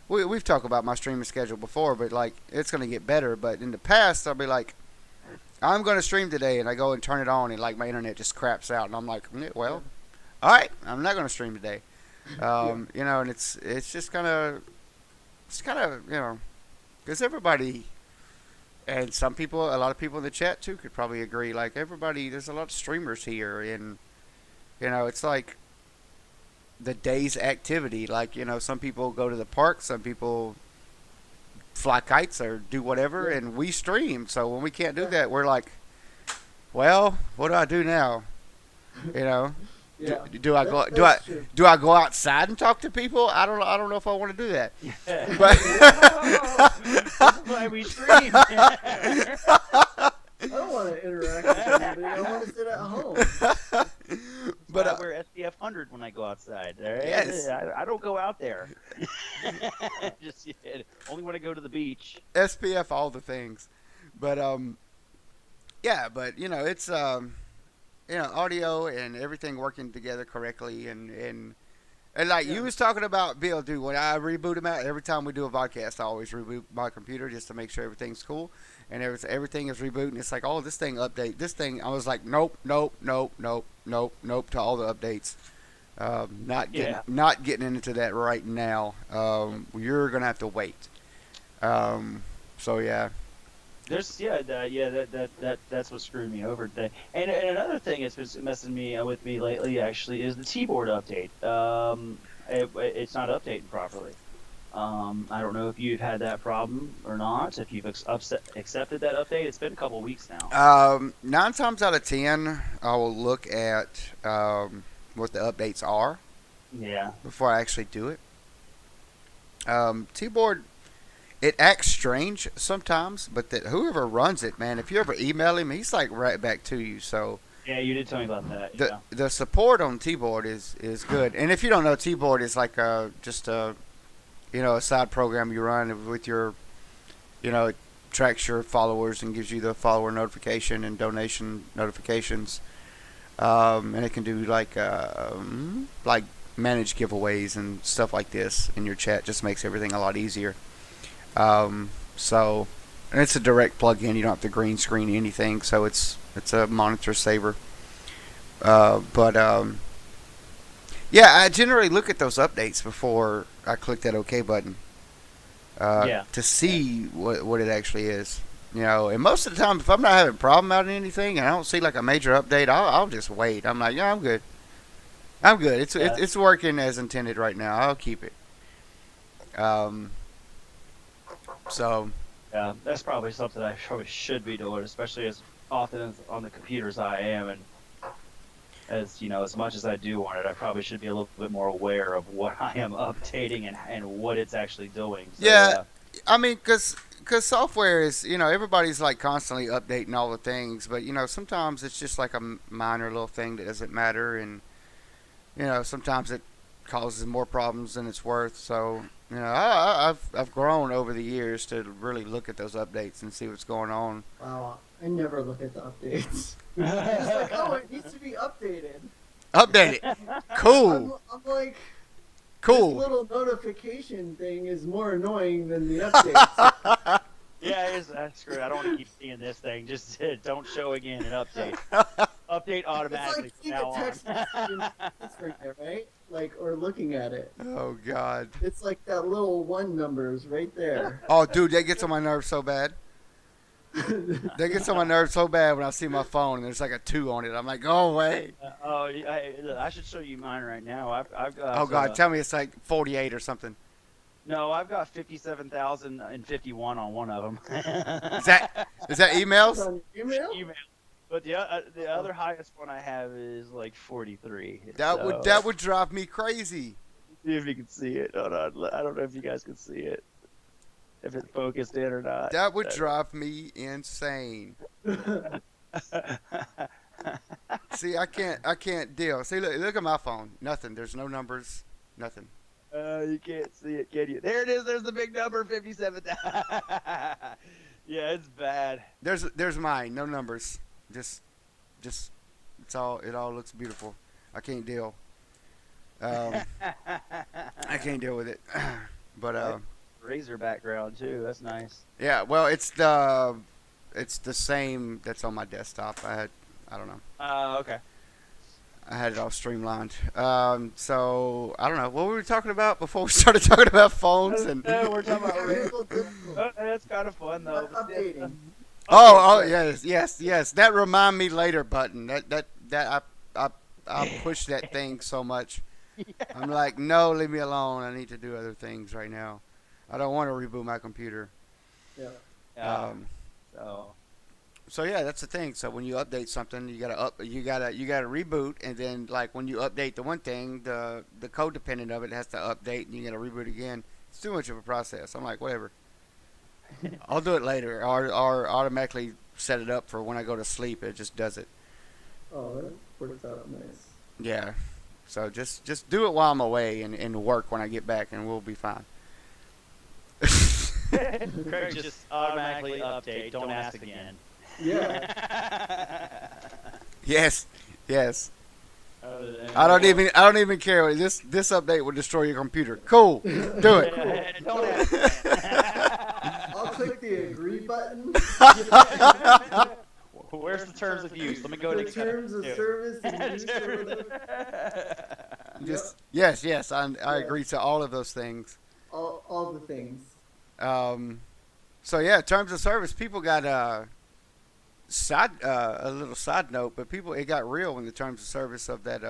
we've talked about my streaming schedule before, but like it's gonna get better. But in the past, I'll be like, I'm gonna stream today, and I go and turn it on, and like my internet just craps out, and I'm like, well, all right, I'm not gonna stream today. And it's just kind of, because everybody, and some people, a lot of people in the chat too, could probably agree. Like everybody, there's a lot of streamers here, and it's like the day's activity. Like, some people go to the park, some people fly kites or do whatever, and we stream. So when we can't do that, we're like, well, what do I do now? Yeah. Do I go That's true. do I go outside and talk to people? I don't know if I want to do that. That's why we stream. I don't want to interact with anybody. I want to sit at home. But I wear SPF 100 when I go outside. All right? Yes. I don't go out there. Just only when I go to the beach. SPF all the things. But yeah, but it's audio and everything working together correctly, and like Yeah. you was talking about, Bill, dude, when I reboot him out, every time we do a podcast, I always reboot my computer just to make sure everything's cool. And everything is rebooting. It's like, oh, this thing update. This thing, I was like, nope, nope, nope, nope, nope, nope to all the updates. Yeah. Not getting into that right now. You're going to have to wait. So, yeah. There's that's what screwed me over today. And another thing that's been messing me with me lately actually is the keyboard update. It's not updating properly. I don't know if you've had that problem or not. If you've accepted that update, it's been a couple weeks now. 9 times out of 10, I will look at what the updates are Yeah. before I actually do it. Keyboard, it acts strange sometimes, but that whoever runs it, man, if you ever email him, he's like right back to you. So Yeah, you did tell me about that. the Yeah. the support on T-board is good. And if you don't know, T-board is like just a a side program you run with your it tracks your followers and gives you the follower notification and donation notifications. And it can do like manage giveaways and stuff like this in your chat. Just makes everything a lot easier. So, and it's a direct plug-in. You don't have to green screen anything. So it's a monitor saver. But yeah, I generally look at those updates before I click that OK button. Yeah. To see what it actually is. And most of the time, if I'm not having a problem out in anything and I don't see like a major update, I'll just wait. I'm like, yeah, I'm good. I'm good. Yeah. It's working as intended right now. I'll keep it. So Yeah, that's probably something I probably should be doing, especially as often as on the computer as I am, and as much as I do want it, I probably should be a little bit more aware of what I am updating and what it's actually doing. So, yeah, I mean, cause software is everybody's like constantly updating all the things, but sometimes it's just like a minor little thing that doesn't matter, and sometimes it causes more problems than it's worth. So I've grown over the years to really look at those updates and see what's going on. Wow, I never look at the updates. It's like, oh, it needs to be updated. Update it. Cool. I'm like, this Cool. little notification thing is more annoying than the updates. Yeah, screw it. I don't want to keep seeing this thing. Just don't show again and update. Update It's automatically like from seeing now a text on. message it's right there, right? Like, or looking at it. Oh God. It's like that little one numbers right there. Oh, dude, that gets on my nerves so bad. That gets on my nerves so bad when I see my phone and there's like a 2 on it. I'm like, go away. I should show you mine right now. I've got. Oh God, tell me it's like 48 or something. No, I've got 57,051 on one of them. Is that emails? On your email? Email. But the other highest one I have is like 43. That would drive me crazy. See if you can see it. Hold on. I don't know if you guys can see it. If it's focused in or not. That would drive me insane. See, I can't deal. See, look at my phone. Nothing. There's no numbers. Nothing. You can't see it, can you? There it is. There's the big number, 57. Yeah, it's bad. There's mine. No numbers. Just it all looks beautiful. I can't deal. I can't deal with it. But Razor background too. That's nice. yeah, well, it's the same that's on my desktop. I don't know. Okay. I had it all streamlined. So I don't know what were we talking about before we started talking about phones and. We're talking about razor. Technical difficulty. That's kind of fun though. Updating. Oh yes. That remind me later button. That I push that thing so much. I'm like, no, leave me alone. I need to do other things right now. I don't want to reboot my computer. Yeah. Yeah. So yeah, that's the thing. So when you update something, you gotta reboot, and then like when you update the one thing, the codependent of it has to update, and you gotta reboot again. It's too much of a process. I'm like, whatever. I'll do it later, or automatically set it up for when I go to sleep. It just does it. Oh, that works out nice. Yeah. So just do it while I'm away and work when I get back, and we'll be fine. Craig just automatically update. Don't ask again. Yeah. Yes, yes. I don't even care. This update will destroy your computer. Cool, do it. Don't ask again. I'll click the agree button. Where's the terms of use? Let me go The to terms of service and use or whatever. Just yes. I agree to all of those things. All the things. So yeah, terms of service. People got a little side note, but it got real when the terms of service of that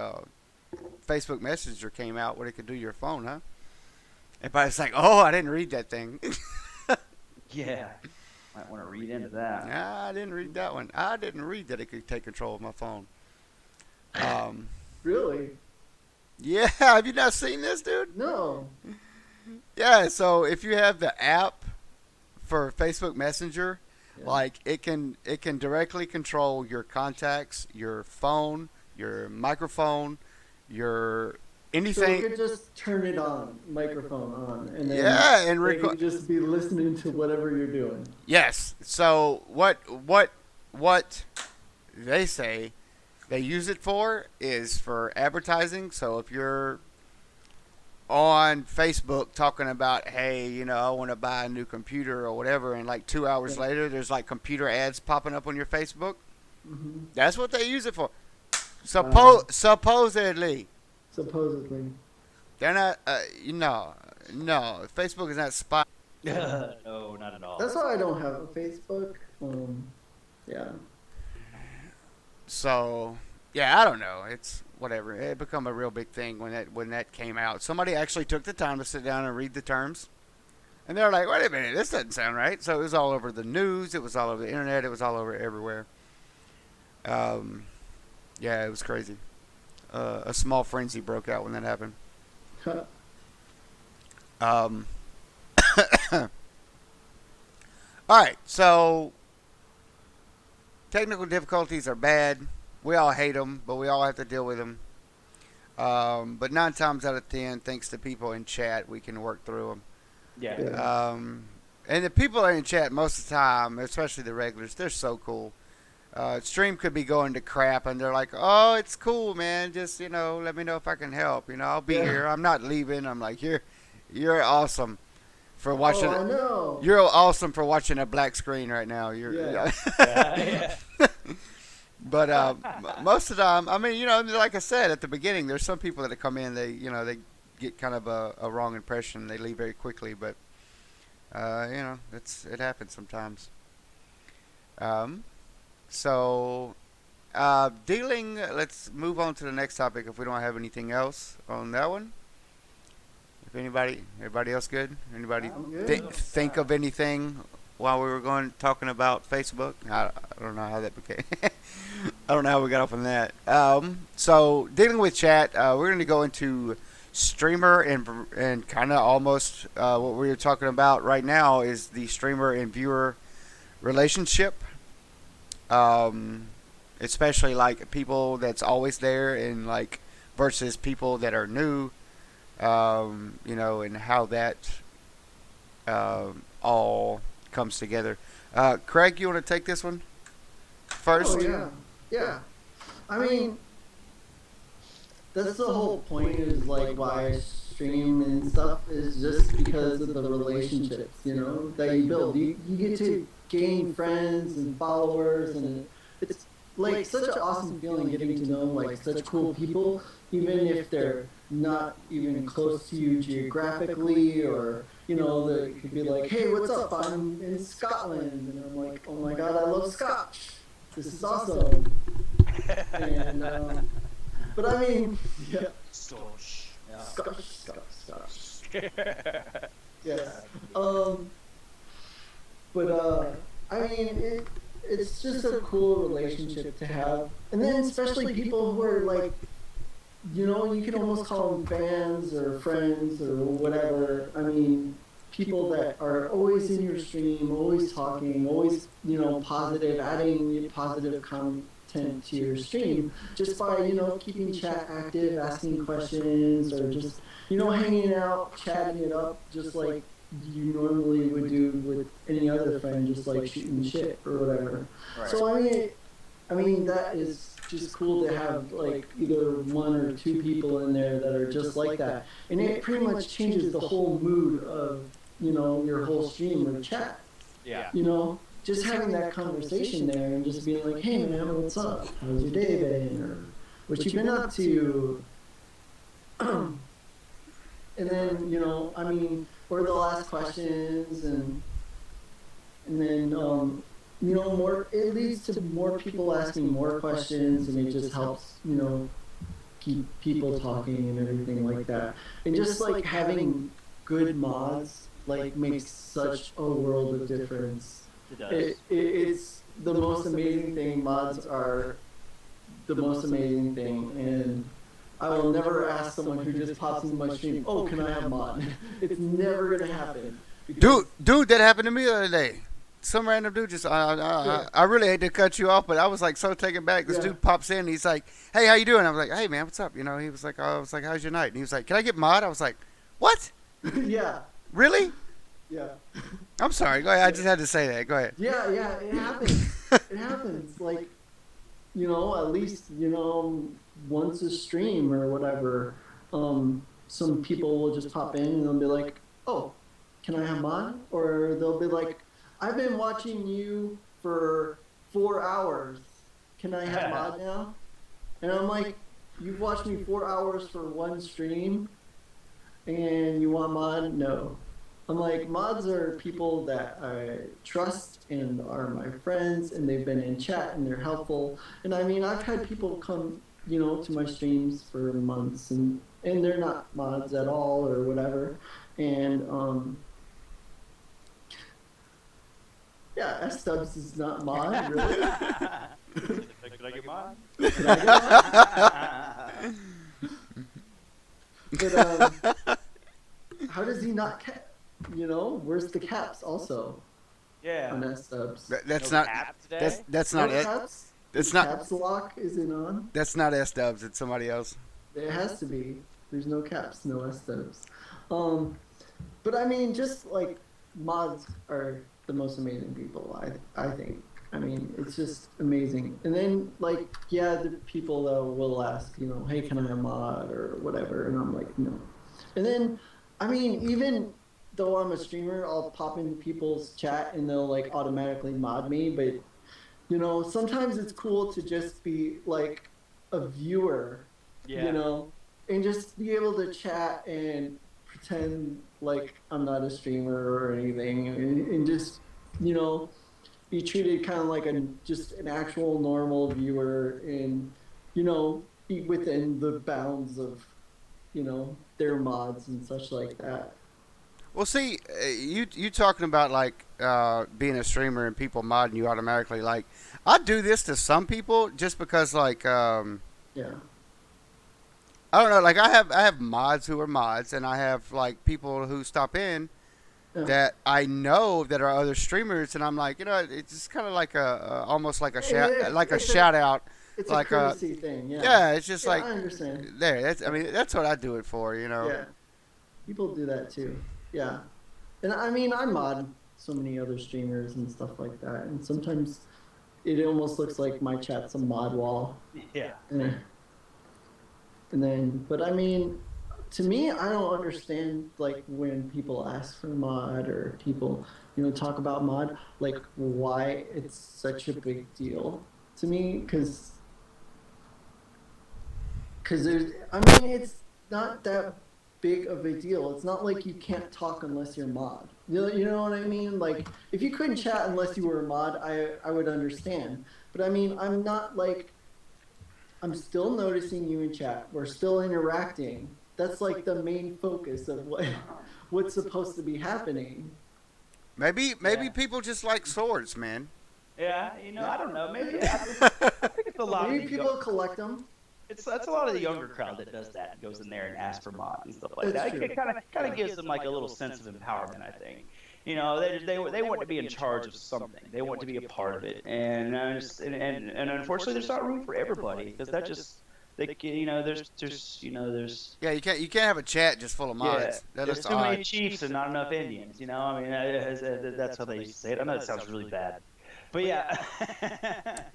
Facebook Messenger came out, where it could do your phone, huh? Everybody's like, "Oh, I didn't read that thing." Yeah. Might want to read into that. Nah, I didn't read that one. I didn't read that it could take control of my phone. Really? Yeah, have you not seen this, dude? No. Yeah, so if you have the app for Facebook Messenger, Yeah. like it can directly control your contacts, your phone, your microphone, your So anything. you could just turn it on, microphone on, and then Yeah, and they could just be listening to whatever you're doing. Yes. So what they say they use it for is for advertising. So if you're on Facebook talking about, hey, I want to buy a new computer or whatever, and like 2 hours later, there's like computer ads popping up on your Facebook. Hmm. That's what they use it for. Supposedly, they're not. No. Facebook is not spy. No, not at all. That's why I don't have a Facebook. Yeah. So yeah, I don't know. It's whatever. It become a real big thing when that came out. Somebody actually took the time to sit down and read the terms, and they're like, "Wait a minute, this doesn't sound right." So it was all over the news. It was all over the internet. It was all over everywhere. Yeah, it was crazy. A small frenzy broke out when that happened. Um, all right, so technical difficulties are bad. We all hate them, but we all have to deal with them. But 9 times out of 10, thanks to people in chat, we can work through them. Yeah. Yeah. And the people in chat most of the time, especially the regulars, they're so cool. Stream could be going to crap, and they're like, "Oh, it's cool, man. Just let me know if I can help. I'll be here. I'm not leaving." I'm like, "You're awesome for watching. Oh, I know. You're awesome for watching a black screen right now. Yeah. Yeah. But most of the time, I mean, like I said at the beginning, there's some people that come in, they get kind of a wrong impression. They leave very quickly, but it happens sometimes. So let's move on to the next topic if we don't have anything else on that one. If everybody else good? Anybody I'm good. think of anything while we were talking about Facebook? I don't know how that became. I don't know how we got off on that. So dealing with chat, we're going to go into streamer and kind of almost what we were talking about right now is the streamer and viewer relationship. Especially like people that's always there and like versus people that are new, and how that all comes together. Craig, you want to take this one first? Oh, yeah. Yeah. I mean, that's the whole point is like why I stream and stuff is just because of the relationships, that you build. You get to gain friends and followers, and it's like such an awesome feeling getting to know like such cool people, even if they're not even close to you geographically, or they could be like, "Hey, what's up? I'm in Scotland," and I'm like, "Oh my God, I love Scotch. This is awesome." And but I mean, yeah, Scotch. Yeah. Scotch. Yes. But I mean, it's just a cool relationship to have, and then especially people who are like, you can almost call them fans or friends or whatever. I mean, people that are always in your stream, always talking, always positive, adding positive content to your stream, just by keeping chat active, asking questions, or just hanging out, chatting it up, just like you normally would do with any other friend, just like shooting shit or whatever. Right. So I mean that is just cool to have like either one or two people in there that are just like that, and it pretty much changes the whole mood of your whole stream or chat. Yeah. Just having that conversation there and just being like, hey man, what's up? How's your day been? Or what you been up to? And then I mean, or they'll ask questions, and then more. It leads to more people asking more questions, and it just helps keep people talking and everything like that. And just like having good mods like makes such a world of difference. It does. It's the most amazing thing. Mods are the most amazing thing, and I will never ask someone who just pops into my stream, "Oh, can I have mod?" It's never gonna happen. Dude, that happened to me the other day. Some random dude just, I really hate to cut you off, but I was like so taken back. This Yeah. dude pops in, he's like, "Hey, how you doing?" I was like, "Hey man, what's up?" He was like, I was like, "How's your night?" And he was like, "Can I get mod?" I was like, "What? Yeah, Really?" yeah, I'm sorry. Go ahead. I just had to say that. Go ahead. yeah. It happens. It happens. Like, at least once a stream or whatever. Some people will just pop in and they'll be like, "Oh, can I have mod?" Or they'll be like, "I've been watching you for 4 hours. Can I have mod now?" And I'm like, "You've watched me 4 hours for one stream, and you want mod?" No. I'm like, mods are people that I trust and are my friends, and they've been in chat and they're helpful. And I mean, I've had people come, to my streams for months, and they're not mods at all or whatever. And yeah, S Dubs is not mod, really. Could I get mine? Can I get mod? But how does he not cap? Where's the caps also Yeah. on S Dubs? That's No not. cap today? That's not No it. caps? It's The not. caps lock isn't on. That's not S Dubs. It's somebody else. It has to be. There's no caps, no S Dubs. But I mean, just like mods are the most amazing people. I think. I mean, it's just amazing. And then like, yeah, the people that will ask, "Hey, can I have mod?" or whatever, and I'm like, no. And then, I mean, even though I'm a streamer, I'll pop into people's chat and they'll like automatically mod me. But sometimes it's cool to just be like a viewer, Yeah. and just be able to chat and pretend like I'm not a streamer or anything, and just be treated kind of like just an actual normal viewer, and be within the bounds of their mods and such like that. Well, see, you talking about like being a streamer and people modding you automatically. Like, I do this to some people just because, like, Yeah. I don't know. Like, I have mods who are mods, and I have like people who stop in Yeah. that I know that are other streamers, and I'm like, it's just kind of like almost like a It's a- shout out. It's Like, a courtesy thing, yeah. Yeah, it's just Yeah, like I understand. there. I mean, that's what I do it for. Yeah, people do that too. Yeah, and I mean, I mod so many other streamers and stuff like that, and sometimes it almost looks like my chat's a mod wall. Yeah. And then, but I mean, to me, I don't understand like when people ask for mod or people, talk about mod, like why it's such a big deal to me, because there's, I mean, it's not that big of a deal. It's not like you can't talk unless you're mod. You know what I mean? Like, if you couldn't chat unless you were a mod, I would understand. But I mean, I'm still noticing you in chat. We're still interacting. That's like the main focus of what's supposed to be happening. Maybe Yeah. people just like swords, man. Yeah. I don't know. Maybe I think it's a lot. Maybe of people collect them. That's a lot of the younger crowd that does that. Goes in there and asks for mods and stuff like That's that. true. It kind of gives them like a little sense of empowerment. I think. They want to be in charge of something. They want to be a part of it, and unfortunately, there's not room for everybody because there's Yeah, you can't have a chat just full of yeah, mods. That there's is too many odd. chiefs and not enough Indians. I mean, that's how they used to say it. I know that sounds really bad, but yeah.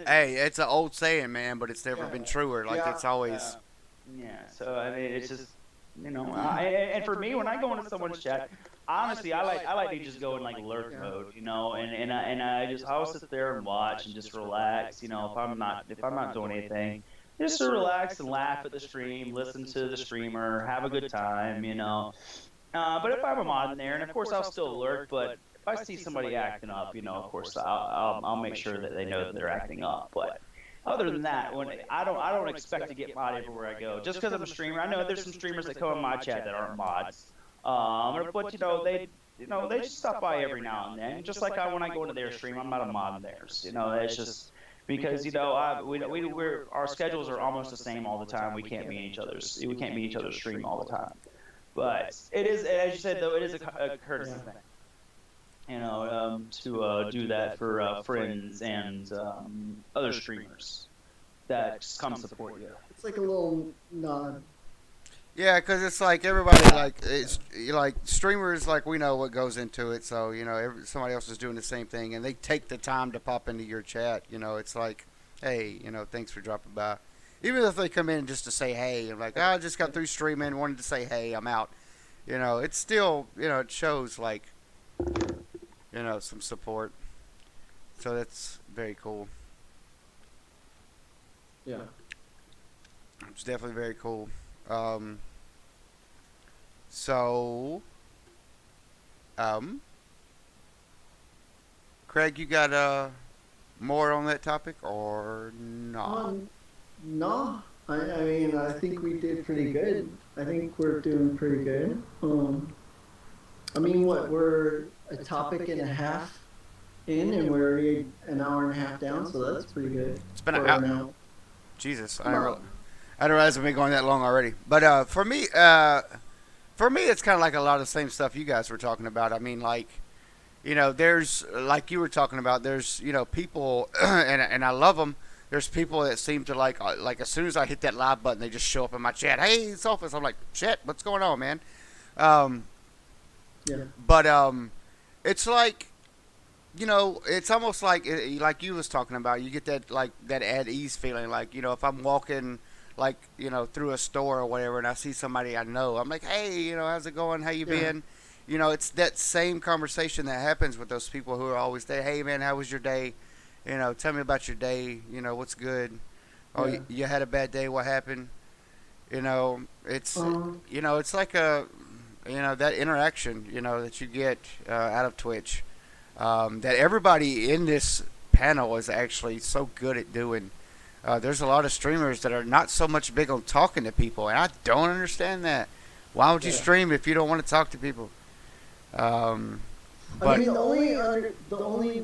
Hey, it's an old saying, man, but it's never Yeah. been truer. Like Yeah. it's always. Yeah, so I mean, it's just and for me, when I go into someone's chat, honestly, I like to just go in like lurk mode, I always sit there and watch and just relax, if I'm not doing anything, just to relax and laugh at the stream, listen to the streamer, have a good time. But if I'm a mod in there, and of course I'll still lurk, but if I see somebody acting up, of course I'll make sure that they know that they're acting up, but. Other than that, when I don't expect to get mod everywhere I go. Just because I'm a streamer, I know there's some streamers that come in my chat that aren't mods. But they just stop by every now and then. Just like when I go into their stream, I'm not a mod in theirs. It's just because our schedules are almost the same all the time. We can't be in each other's stream all the time. But it is, as you said though, it is a courtesy thing. To do that for friends and other streamers that just come support you. It's like a little nod. Yeah, because it's like everybody like streamers, like we know what goes into it. So somebody else is doing the same thing, and they take the time to pop into your chat. It's like, hey, thanks for dropping by. Even if they come in just to say hey, and like, I just got through streaming, wanted to say hey, I'm out. It's still, it shows like, some support. So that's very cool. Yeah. It's definitely very cool. So, Craig, you got more on that topic or not? No. I mean, I think we did pretty good. I think we're doing pretty good. I mean, we're a topic and a half in, and we're already an hour and a half down, so that's pretty good. It's been for an hour. now. Jesus, I didn't realize we've been going that long already. But for me, it's kind of like a lot of the same stuff you guys were talking about. I mean, like, there's, like you were talking about, there's, people, and I love them. There's people that seem to like as soon as I hit that live button, they just show up in my chat. Hey, it's Office. I'm like, shit, what's going on, man? Yeah. But it's like, it's almost like you was talking about. You get that like that at ease feeling. Like if I'm walking like through a store or whatever, and I see somebody I know, I'm like, hey, how's it going? How you been? It's that same conversation that happens with those people who are always there. Hey, man, how was your day? Tell me about your day. What's good? Oh, Yeah. you had a bad day. What happened? It's it's like that interaction that you get out of Twitch, that everybody in this panel is actually so good at doing. There's a lot of streamers that are not so much big on talking to people, and I don't understand that. Why would you stream if you don't want to talk to people? I But mean, the only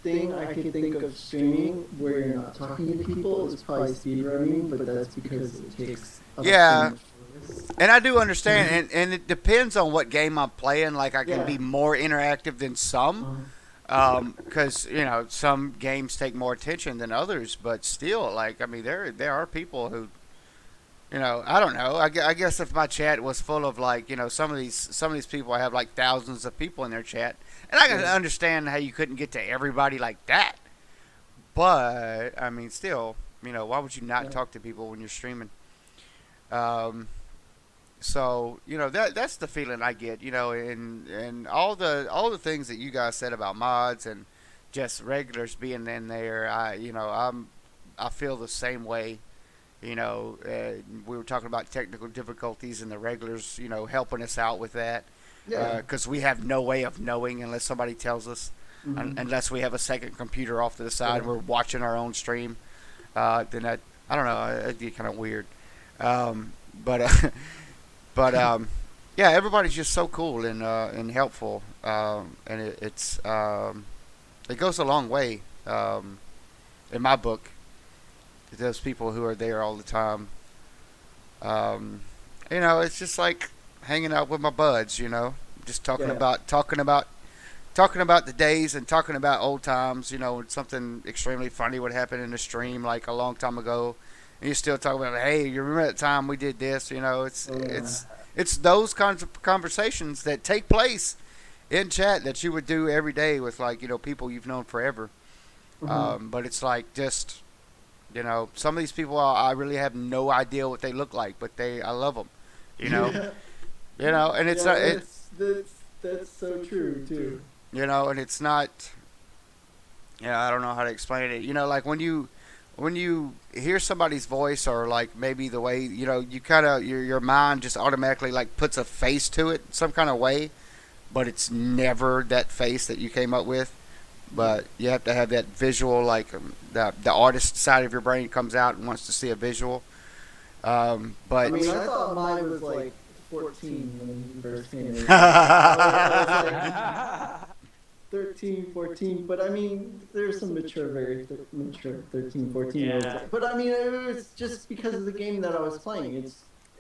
thing I can think of streaming where you're not talking to people is probably speedrunning, but that's because it takes up Yeah. so much focus. and I do understand, and it depends on what game I'm playing. Like I can Yeah. be more interactive than some. Because some games take more attention than others, but still, like I mean, there are people who, I don't know. I guess if my chat was full of like some of these people have like thousands of people in their chat, and I can Yeah. understand how you couldn't get to everybody like that. But I mean, still, why would you not Yeah. talk to people when you're streaming? So that's the feeling I get, and all the things that you guys said about mods and just regulars being in there. I feel the same way. We were talking about technical difficulties and the regulars, helping us out with that, Yeah. because we have no way of knowing unless somebody tells us, unless we have a second computer off to the side, Yeah. we're watching our own stream. Then I don't know, it'd get kind of weird. But yeah, everybody's just so cool and helpful, and it goes a long way, in my book, to those people who are there all the time. It's just like hanging out with my buds, just talking Yeah. about the days and talking about old times. When something extremely funny would happen in the stream like a long time ago, and you still talk about, hey, you remember that time we did this? You know, it's Oh, yeah. it's those kinds of conversations that take place in chat that you would do every day with, like, people you've known forever. But it's like, just, some of these people, I really have no idea what they look like, but I love them. And it's yeah, not that's so true too. and it's not. Yeah, I don't know how to explain it. Like when you hear somebody's voice, or like maybe the way, you kind of, your mind just automatically like puts a face to it some kind of way, but it's never that face that you came up with. But you have to have that visual, like, the artist side of your brain comes out and wants to see a visual. But I mean, I thought mine was like 14 when he first came in. I was like 13, 14, but I mean, there's some very mature 13, 14 year olds. Yeah. But I mean, it was just because of the game that I was playing.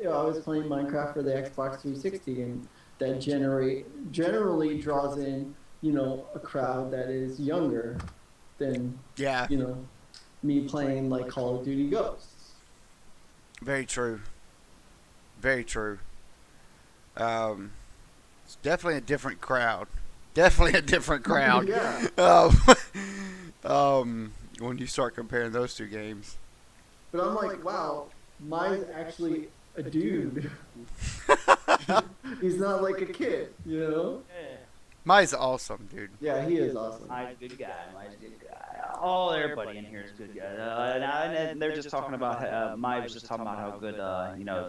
I was playing Minecraft for the Xbox 360, and that generally draws in, a crowd that is younger than, yeah, me playing like Call of Duty Ghosts. very true. Very true. It's definitely a different crowd. Definitely a different crowd. Yeah. When you start comparing those two games. But I'm like, wow, mine's actually a dude. He's not like a kid, Mine's awesome, dude. Yeah, he is awesome. Mine's a good guy. Mine's a good guy. Everybody in here is good guys. And they're just talking about. Mike was just talking about how good,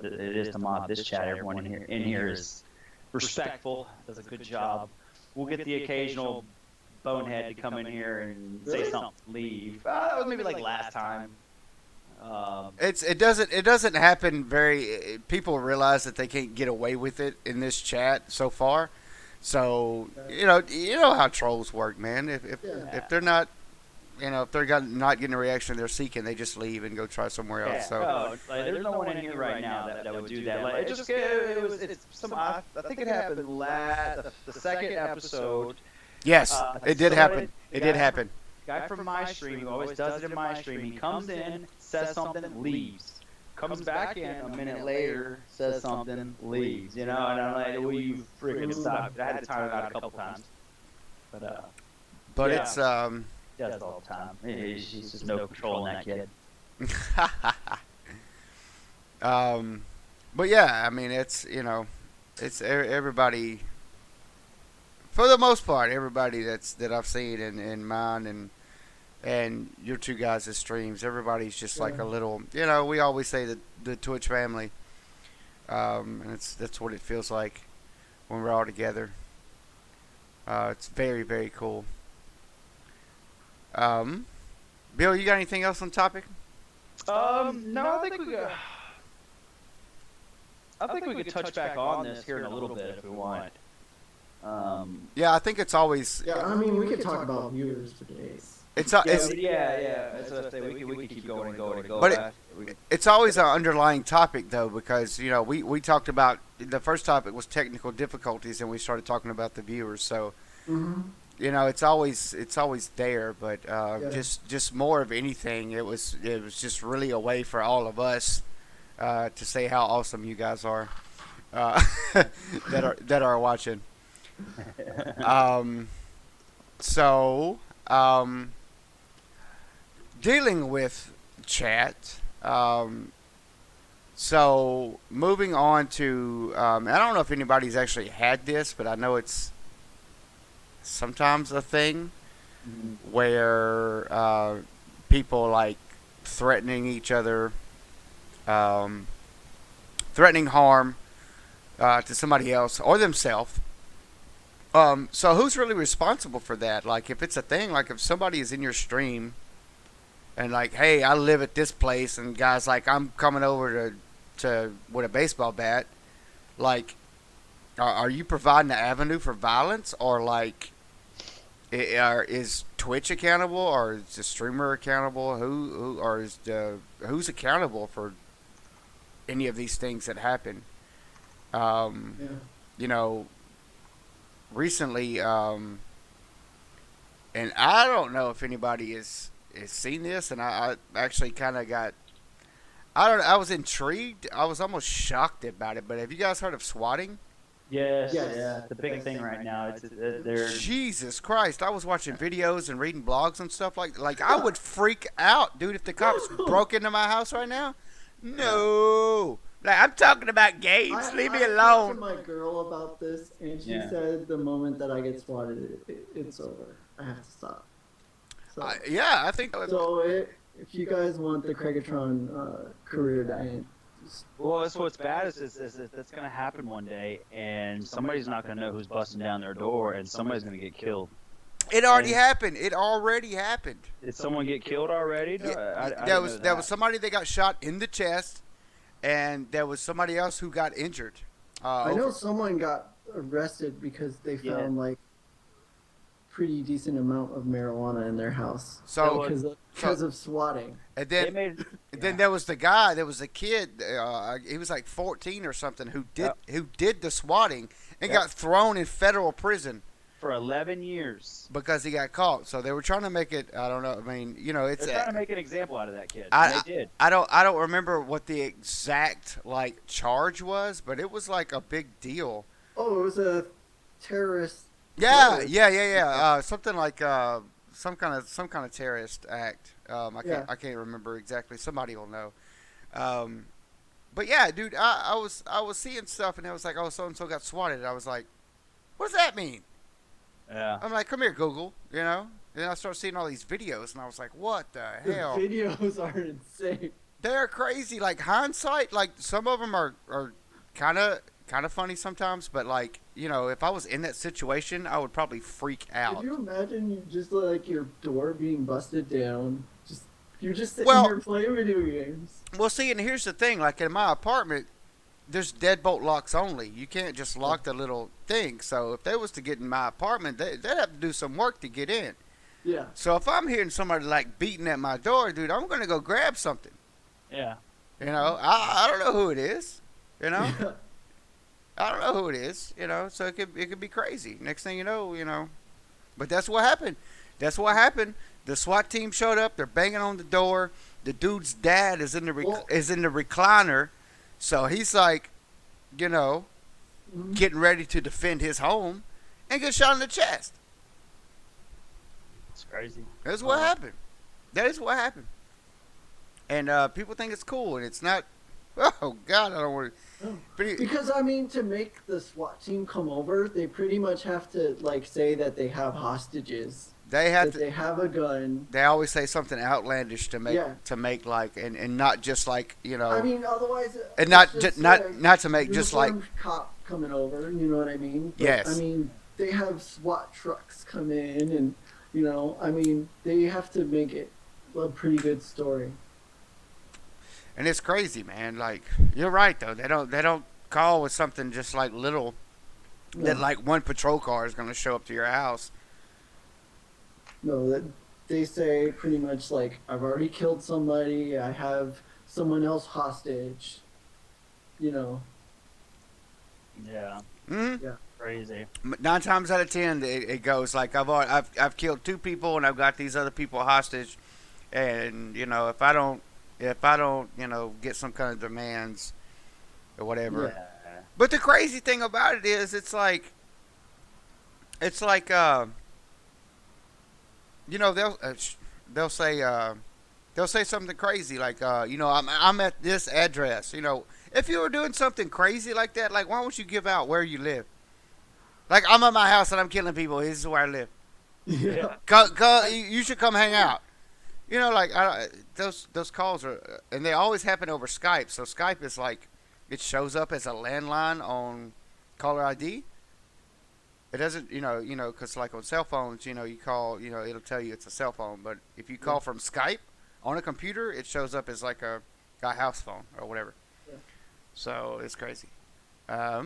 it is to mod this chat. Everyone in here is respectful. Does a good job. We'll get the occasional bonehead to come in here and say something, leave. That was maybe like last time. It doesn't happen very. People realize that they can't get away with it in this chat so far. So you know how trolls work, man. If they're not, if they're not getting a reaction they're seeking, they just leave and go try somewhere else. So There's no one in here right now that would do that. Like, I think it happened the second episode. yes, it did happen. It guy did happen. Guy from my stream who always does it in my stream. He comes in, says something, leaves. Comes back in a minute later, says something, leaves. And I'm like, will you freaking stop? I had to time it out a couple times. But yeah. It's Does it all the time. He's just no control in that kid. but yeah, I mean, it's everybody, for the most part, everybody that I've seen in mine and your two guys' streams, everybody's just like a little, we always say the Twitch family, and that's what it feels like when we're all together. It's very, very cool. Bill, you got anything else on the topic? No, I think we could touch back on this here in a little bit if we want. Yeah, I think it's always. Yeah, I mean, we could talk about viewers for days. It's Yeah. That's what I say. We could keep going and going and going. But it's always an underlying topic, though, because we talked about, the first topic was technical difficulties, and we started talking about the viewers. So it's always there, but just more of anything, it was just really a way for all of us to say how awesome you guys are that are watching. Dealing with chat. So moving on to, I don't know if anybody's actually had this, but I know it's sometimes a thing where people like threatening each other, threatening harm to somebody else or themselves. So who's really responsible for that? Like, if it's a thing, like if somebody is in your stream and like, hey, I live at this place, and guys like, I'm coming over to with a baseball bat, like, are you providing an avenue for violence, or like, is Twitch accountable, or is the streamer accountable? Who's accountable for any of these things that happen? Recently, and I don't know if anybody has seen this, and I actually kind of got, I don't. I was intrigued. I was almost shocked about it. But have you guys heard of swatting? Yes, Yes. yeah, the big thing right now. They're Jesus Christ! I was watching videos and reading blogs and stuff like I would freak out, dude, if the cops broke into my house right now. No, like I'm talking about games. Leave me I talked alone. to my girl about this, and she Yeah. said the moment that I get swatted, it's over. I have to stop. So, Yeah, I think. if you guys want the Craigatron career to end, well, so what's bad is that's gonna happen one day, and somebody's not gonna know who's busting down their door, and somebody's gonna get killed. It already happened. It already happened. Did someone get killed already? No, I There didn't was know there was somebody that got shot in the chest, and there was somebody else who got injured. I know someone got arrested because they Yeah. found like pretty decent amount of marijuana in their house So because of swatting. and They then made then there was the guy. There was a kid. He was like 14 or something who did the swatting and Yep. got thrown in federal prison for 11 years. because he got caught. So they were trying to make it. I don't know. I mean, it's. They're trying to make an example out of that kid. I- And they did. I don't remember what the exact like charge was, but it was like a big deal. Oh, it was a terrorist. Yeah, Terrorist. something like some kind of terrorist act. I can't remember exactly. Somebody will know. But yeah, dude, I was seeing stuff and it was like, oh, so and so got swatted. I was like, what does that mean? Yeah. I'm like, come here, Google. Then I start seeing all these videos and I was like, what the The hell? videos are insane. They're crazy. Like hindsight, like some of them are kind of funny sometimes, but like if I was in that situation, I would probably freak out. Could you imagine you just like your door being busted down? You're just sitting Well- here playing video games. Well, see, and here's the thing. Like in my apartment, there's deadbolt locks only. You can't just lock the little thing. So if they was to get in my apartment, they'd have to do some work to get in. Yeah. So if I'm hearing somebody like beating at my door, dude, I'm gonna go grab something. Yeah. I don't know who it is. Yeah. I don't know who it is. So it could be crazy. Next thing you know. But that's what happened. That's what happened. The SWAT team showed up. They're banging on the door. The dude's dad is in the Well- recliner, so he's like, Mhm. getting ready to defend his home, and gets shot in the chest. It's crazy. That's what happened. That is what happened. And people think it's cool, and it's not. Oh God, I don't want to. Oh. But he- Because I mean, to make the SWAT team come over, they pretty much have to like say that they have hostages, they have that to. they have a gun. They always say something outlandish to make Yeah. like and not just like I mean, otherwise, and it's not just not to make just like uniformed cop coming over. You know what I mean? But, Yes. I mean, they have SWAT trucks come in, and I mean, they have to make it a pretty good story. and it's crazy, man. Like you're right though. They don't call with something just like little that No. like one patrol car is going to show up to your house. No, that they say pretty much like, I've already killed somebody. I have someone else hostage. Yeah. Hmm. Crazy. 9 times out of 10, it goes like I've killed 2 people and I've got these other people hostage, and if I don't get some kind of demands or whatever. Yeah. But the crazy thing about it is, it's like they'll say something crazy like I'm at this address. If you were doing something crazy like that, like why don't you give out where you live? Like I'm at my house and I'm killing people. This is where I live. Yeah. You should come hang out. Those calls are, and they always happen over Skype. So Skype is like, it shows up as a landline on caller ID. It doesn't, because like on cell phones, you call, it'll tell you it's a cell phone. But if you call from Skype on a computer, it shows up as like a house phone or whatever. Yeah. So it's crazy. How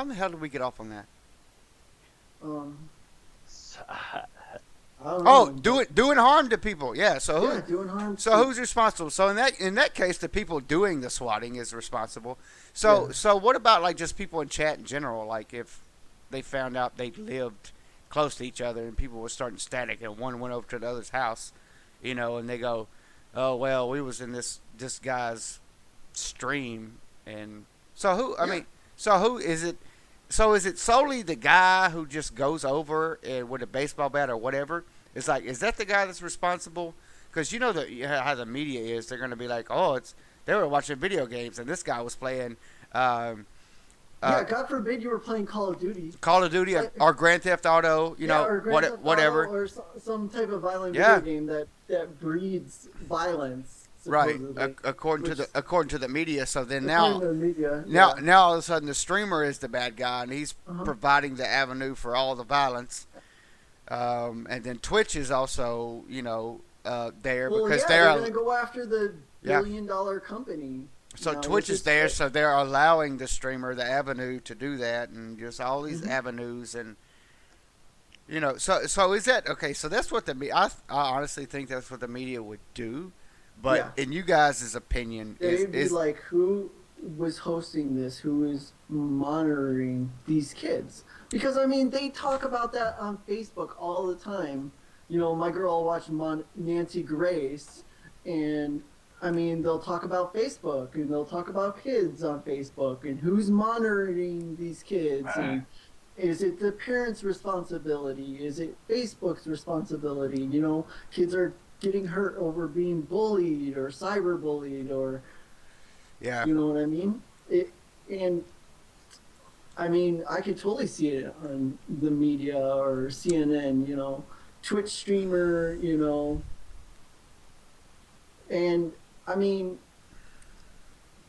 in the hell did we get off on that? I don't Oh, know. doing harm to people. Yeah. So Yeah, doing harm. So who's responsible? So in that case, the people doing the swatting is responsible. So Yeah. so what about like just people in chat in general? Like if they found out they lived close to each other and people were starting static and one went over to the other's house, and they go, oh well, we was in this this guy's stream. And so who? I Yeah. mean, so who is it? So is it solely the guy who just goes over and with a baseball bat or whatever? It's like, is that the guy that's responsible? Because you know how the media is. They're going to be like, oh, they were watching video games and this guy was playing um, Yeah, God forbid you were playing Call of Duty. Call of Duty or Grand Theft Auto. You know, or Grand Theft Auto whatever. or some type of violent Yeah. video game that breeds violence. Right, supposedly. according to the media. So then According now, to the media, now, yeah. now all of a sudden the streamer is the bad guy, and he's Uh-huh. providing the avenue for all the violence. And then Twitch is also, there Well, because yeah, they're going to go after the Yeah. billion-dollar company. so you know, Twitch which is there, so they're allowing the streamer the avenue to do that, and just all these Mhm. avenues, and so is that okay? So that's what I honestly think that's what the media would do, but Yeah. in you guys' opinion, They'd be is like, who was hosting this? Who is monitoring these kids? Because, I mean, they talk about that on Facebook all the time. You know, my girl watched Nancy Grace, and, I mean, they'll talk about Facebook, and they'll talk about kids on Facebook, and who's monitoring these kids, and is it the parents' responsibility? Is it Facebook's responsibility? You know, kids are getting hurt over being bullied or cyberbullied, or yeah. you know what I mean? And I mean, I could totally see it on the media or CNN, you know, Twitch streamer, you know. And I mean,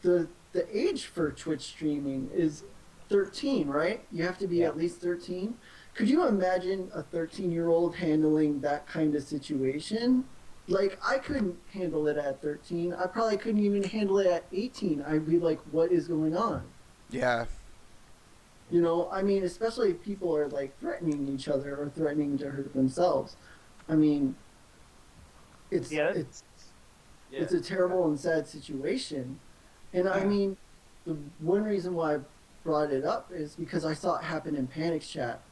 the age for Twitch streaming is 13, right? You have to be at least 13. Could you imagine a 13-year-old handling that kind of situation? Like, I couldn't handle it at 13. I probably couldn't even handle it at 18. I'd be like, what is going on? Yeah. You know, I mean, especially if people are like threatening each other or threatening to hurt themselves. I mean, it's it's a terrible and sad situation. And I mean, the one reason why I brought it up is because I saw it happen in Panic's chat.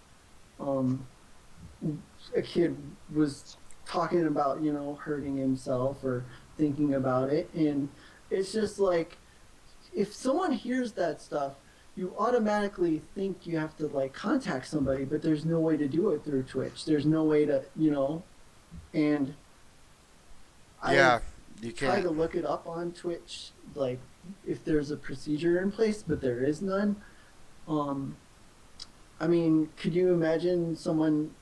A kid was talking about, you know, hurting himself or thinking about it, and it's just like, if someone hears that stuff, you automatically think you have to like contact somebody, but there's no way to do it through Twitch. There's no way to, you know, and Yeah. You try to can't. look it up on Twitch, like if there's a procedure in place, but there is none. I mean, could you imagine someone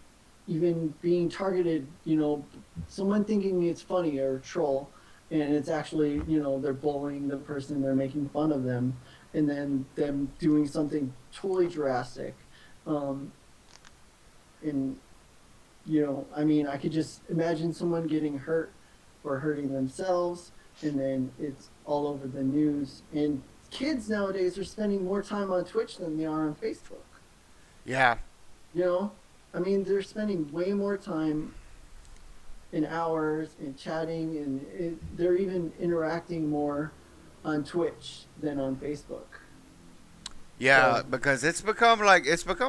even being targeted, you know, someone thinking it's funny or a troll, and it's actually, you know, they're bullying the person, they're making fun of them, and then them doing something totally drastic. And, you know, I mean, I could just imagine someone getting hurt or hurting themselves, and then it's all over the news. And kids nowadays are spending more time on Twitch than they are on Facebook. Yeah. You know, I mean, they're spending way more time in hours and chatting, and they're even interacting more on Twitch than on Facebook. Yeah, So- because it's become a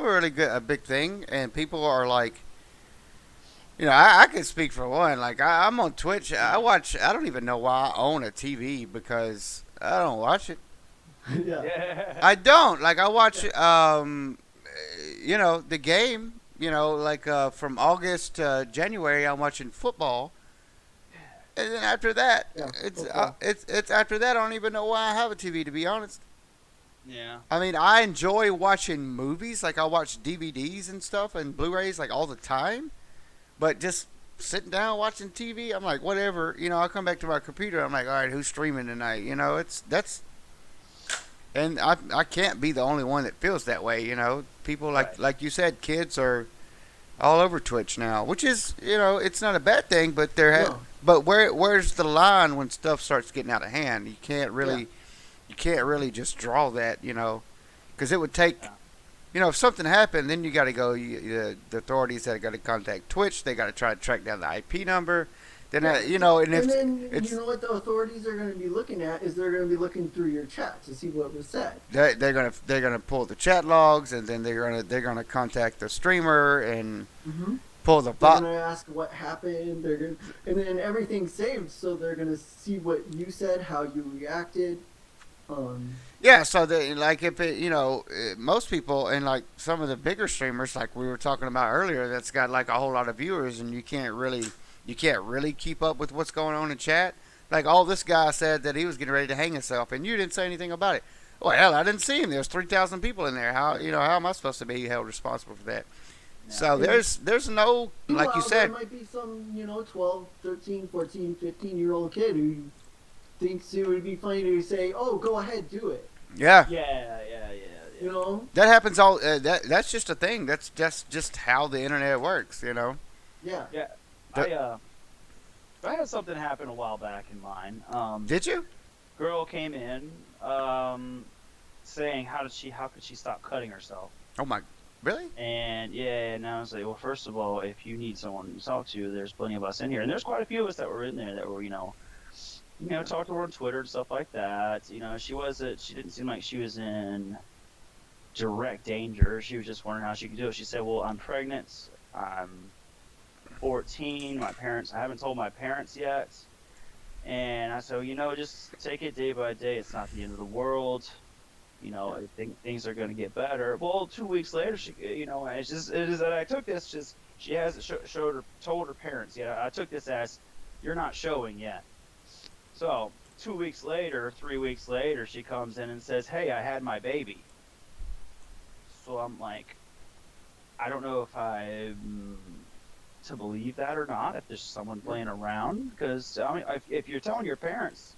really a big thing, and people are like, I can speak for one. Like I'm on Twitch. I don't even know why I own a TV because I don't watch it. Yeah. Yeah. I don't. Like I watch, the game. Like from August to January, I'm watching football, and then after that, Yeah, it's football. it's after that. I don't even know why I have a TV, to be honest. Yeah. I mean, I enjoy watching movies. Like I watch DVDs and stuff and Blu-rays like all the time, but just sitting down watching TV, I'm like, whatever. I come back to my computer. I'm like, all right, who's streaming tonight? And I can't be the only one that feels that way. People Right. like you said, kids are all over Twitch now, which is it's not a bad thing, but No. but where's the line when stuff starts getting out of hand? You can't really just draw that, because it would take. If something happened, then you got to go. The authorities that got to contact Twitch. They got to try to track down the IP number. Then and if And then it's you know what the authorities are going to be looking at is they're going to be looking through your chat to see what was said. they're gonna pull the chat logs, and then they're gonna contact the streamer, and Mm-hmm. pull the They're bot. gonna ask what happened. And then everything's saved, so they're gonna see what you said, how you reacted. Um, Yeah, so like if it, most people and like some of the bigger streamers, like we were talking about earlier, that's got like a whole lot of viewers, and you can't really keep up with what's going on in chat. Like, oh, this guy said that he was getting ready to hang himself, and you didn't say anything about it. Well, hell, I didn't see him. There's 3,000 people in there. How am I supposed to be held responsible for that? Yeah. So there's no, like you Meanwhile, said. there might be some, 12, 13, 14, 15-year-old kid who thinks it would be funny to say, "Oh, go ahead, do it." Yeah, Yeah. You know? that happens all. That's just a thing. That's just how the internet works. Yeah. Yeah. I had something happen a while back in mine. Did you? Girl came in, saying how could she stop cutting herself? Oh my, really? And I was like, well, first of all, if you need someone to talk to, there's plenty of us in here, and there's quite a few of us that were in there that were, talked to her on Twitter and stuff like that. She didn't seem like she was in direct danger. She was just wondering how she could do it. She said, well, I'm pregnant. I'm 14. I haven't told my parents yet. And I said, just take it day by day. It's not the end of the world. I think things are going to get better. Well, 2 weeks later, I took this, she hasn't told her parents yet. I took this as, you're not showing yet. So 2 weeks later, 3 weeks later, she comes in and says, hey, I had my baby. So I'm like, I don't know if I'm to believe that or not, if there's someone playing around, because if you're telling your parents,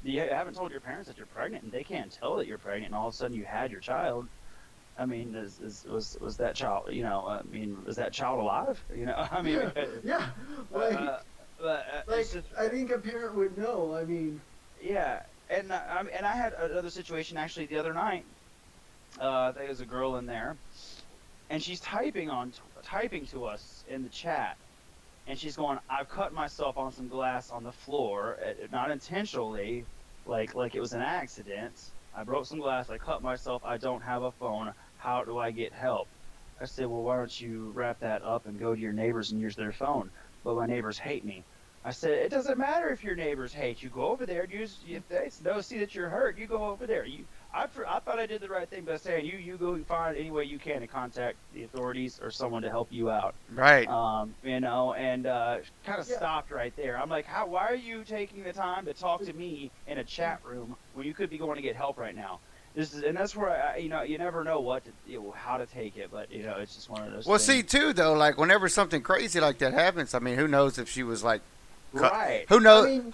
you haven't told your parents that you're pregnant, and they can't tell that you're pregnant, and all of a sudden you had your child. I mean, was that child? Was that child alive? Yeah. It's just, I think a parent would know. I mean, yeah, and I had another situation actually the other night. There was a girl in there, and she's typing to us in the chat, and she's going, I've cut myself on some glass on the floor, not intentionally, like it was an accident. I broke some glass, I cut myself, I don't have a phone, how do I get help? I said, well, why don't you wrap that up and go to your neighbors and use their phone? But my neighbors hate me. I said, it doesn't matter if your neighbors hate you. Go over there. If they see that you're hurt, you go over there. I thought I did the right thing by saying you go find any way you can to contact the authorities or someone to help you out. Right. Kind of stopped right there. I'm like, why are you taking the time to talk to me in a chat room when you could be going to get help right now? And that's where you never know how to take it, but it's just one of those. Well, things. see, too, though, like whenever something crazy like that happens, I mean, who knows if she was like, Right. who knows? I mean,